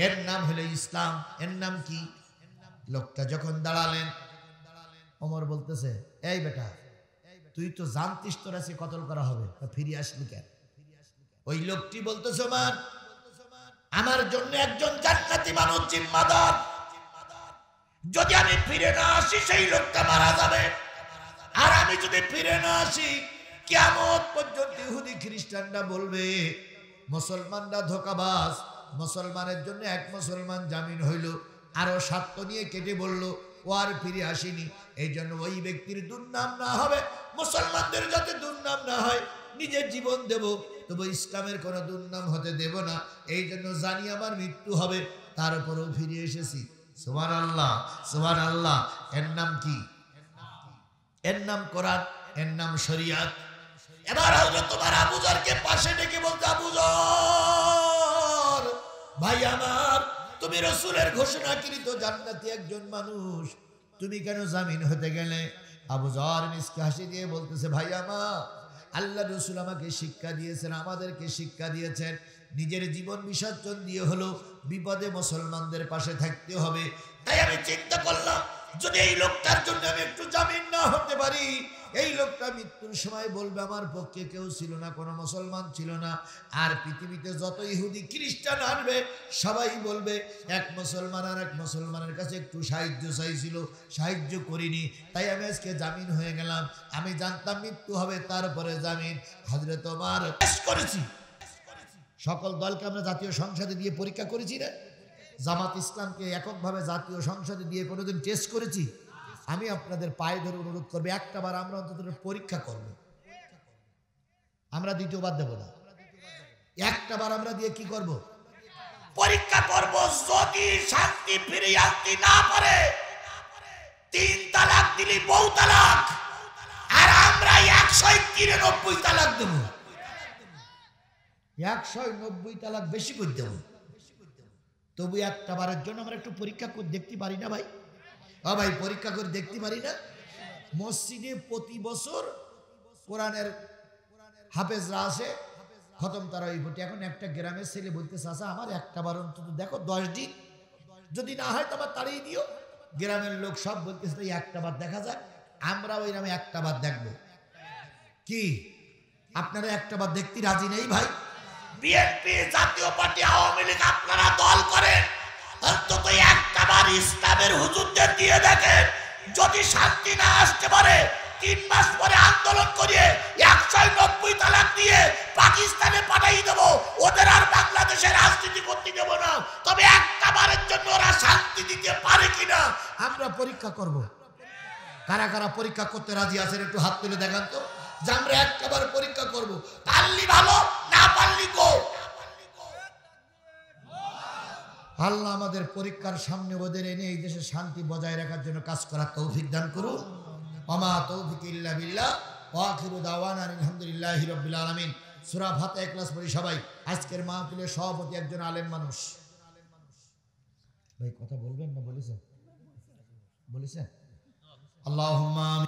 এর নাম হলো ইসলাম। এর নাম কি? লোকটা যখন দাঁড়ালেন, ওমর বলতেছে, এই বেটা, তুই তো জানতিস তোর আজকে কতল করা হবে, ফিরে আসলি কেন? ওই লোকটি বলতেছে, ওমর, আমার জন্য একজন জান্নাতি মানুষ জিম্মাদার, যদি আমি ফিরে না আসি সেই লোকটা মারা যাবে, আর আমি যদি ফিরে না আসি কিয়ামত পর্যন্ত ইহুদি খ্রিস্টানরা বলবে মুসলমানরা ধোঁকাবাজ। মুসলমানের জন্য এক মুসলমান জামিন হইল, আরো স্বার্থ নিয়ে কেটে বলল ও আর ফিরে আসেনি। এই জন্য ওই ব্যক্তির দুর্নাম না হবে, মুসলমানদের যাতে দুর্নাম না হয়, নিজের জীবন দেব, তবু ইসলামের কোনো দুর্নাম হতে দেব না। এই জন্য জানি আমার মৃত্যু হবে, তারপরেও ফিরে এসেছি। সুবহানাল্লাহ, সুবহানাল্লাহ। এর নাম কি? এর নাম কোরআন, এর নাম শরিয়াত। এবার হযরত ওমর আবু যরকে পাশে ডেকে বলতে, আবু যর ভাই আমার, তুমি রাসূলের ঘোষণাকৃত জান্নাতি একজন মানুষ, তুমি কেন জামিন হতে গেলে? আবু যর মিসকে হাসি দিয়ে বলতেছে, ভাই আমার, আল্লাহ রাসূল আমাকে শিক্ষা দিয়েছেন, আমাদেরকে শিক্ষা দিয়েছেন, নিজের জীবন বিসর্জন দিয়ে হলো বিপদে মুসলমানদের পাশে থাকতে হবে। তাই আমি চিন্তা করলাম, যদি এই লোকটার জন্য আমি একটু জামিন না হতে পারি, এই লোকটা মৃত্যুর সময় বলবে আমার পক্ষে কেউ ছিল না, কোনো মুসলমান ছিল না, আর পৃথিবীতে যত ইহুদি খ্রিস্টান আসবে সবাই বলবে এক মুসলমান আর এক মুসলমানের কাছে একটু সাহায্য চাইছিল, সাহায্য করিনি, তাই আমি আজকে জামিন হয়ে গেলাম। আমি জানতাম মৃত্যু হবে, তারপরে জামিন। হযরত ওমর করেছি, সকল দলকে আমরা জাতীয় সংসদে দিয়ে পরীক্ষা করেছি না? জামাত ইসলামকে এককভাবে জাতীয় সংসদে দিয়ে কোনোদিন টেস্ট করেছি? আমি আপনাদের পায়ে ধরে অনুরোধ করবো, একটা বার আমরা অন্তত পরীক্ষা করব। আমরা দ্বিতীয়বার দেব না, একটা বার আমরা দিয়ে কি করব? পরীক্ষা করব। যদি শান্তি ফিরিয়ে আনতে না পারে, 3 তালাক দিলি বউ তালাক, আর আমরা 193 তালাক দেব, 190 তালাক বেশি করে দেব। তবু একটা বারের জন্য আমরা একটু পরীক্ষা করে দেখতে পারি না ভাই? ভাই পরীক্ষা করে দেখতে পারি না? মসজিদে প্রতি বছর কোরআনের হাফেজরা আসে, খতম তারাবি পড়তে। এখন একটা গ্রামের ছেলে বলতে, চাচা আমার একটা বার অন্তত দেখো, 10 দিন, যদি না হয় তো আবার তাড়িয়ে দিও। গ্রামের লোক সব বলতেছে একটা বার দেখা যায়, আমরা ওই নামে একটা বার দেখবো। কি আপনারা একটা বার দেখতে রাজি নেই ভাই? বিএনপি, জাতীয় পার্টি, আওয়ামী লীগ আপনারা দল করেন, অন্তত একটা বার ইসলামের হুজুরদের দিয়ে দেখেন। যদি শান্তি না আসতে পারে, 3 মাস পরে আন্দোলন করিয়ে 190 তালাক দিয়ে পাকিস্তানে পাঠিয়ে দেব। ওদের আর বাংলাদেশে রাজনীতি করতে দেব না। তবে একটা বারের জন্য ওরা শান্তি দিতে পারে কিনা আমরা পরীক্ষা করব। কারা কারা পরীক্ষা করতে রাজি আছেন একটু হাত তুলে দেখান তো, যে আমরা একটা বার পরীক্ষা করব। পারলি ভালো, না পারলি গো। আল্লাহ আমাদের পরীক্ষার সামনে ওদের এনে এই দেশে শান্তি বজায় রাখার জন্য কাজ করার তৌফিক দান করুন। ওমা তৌফিক ইল্লা বিল্লাহ ওয়া আখিরু দাওয়ানা আলহামদুলিল্লাহি রাব্বিল আলামিন। সূরা ফাতিহা ইখলাস পড়ি সবাই। আজকের মাহফিলের সভাপতি একজন আলেম মানুষ। ভাই কথা বলবেন না? বলেছেন আল্লাহুম্মা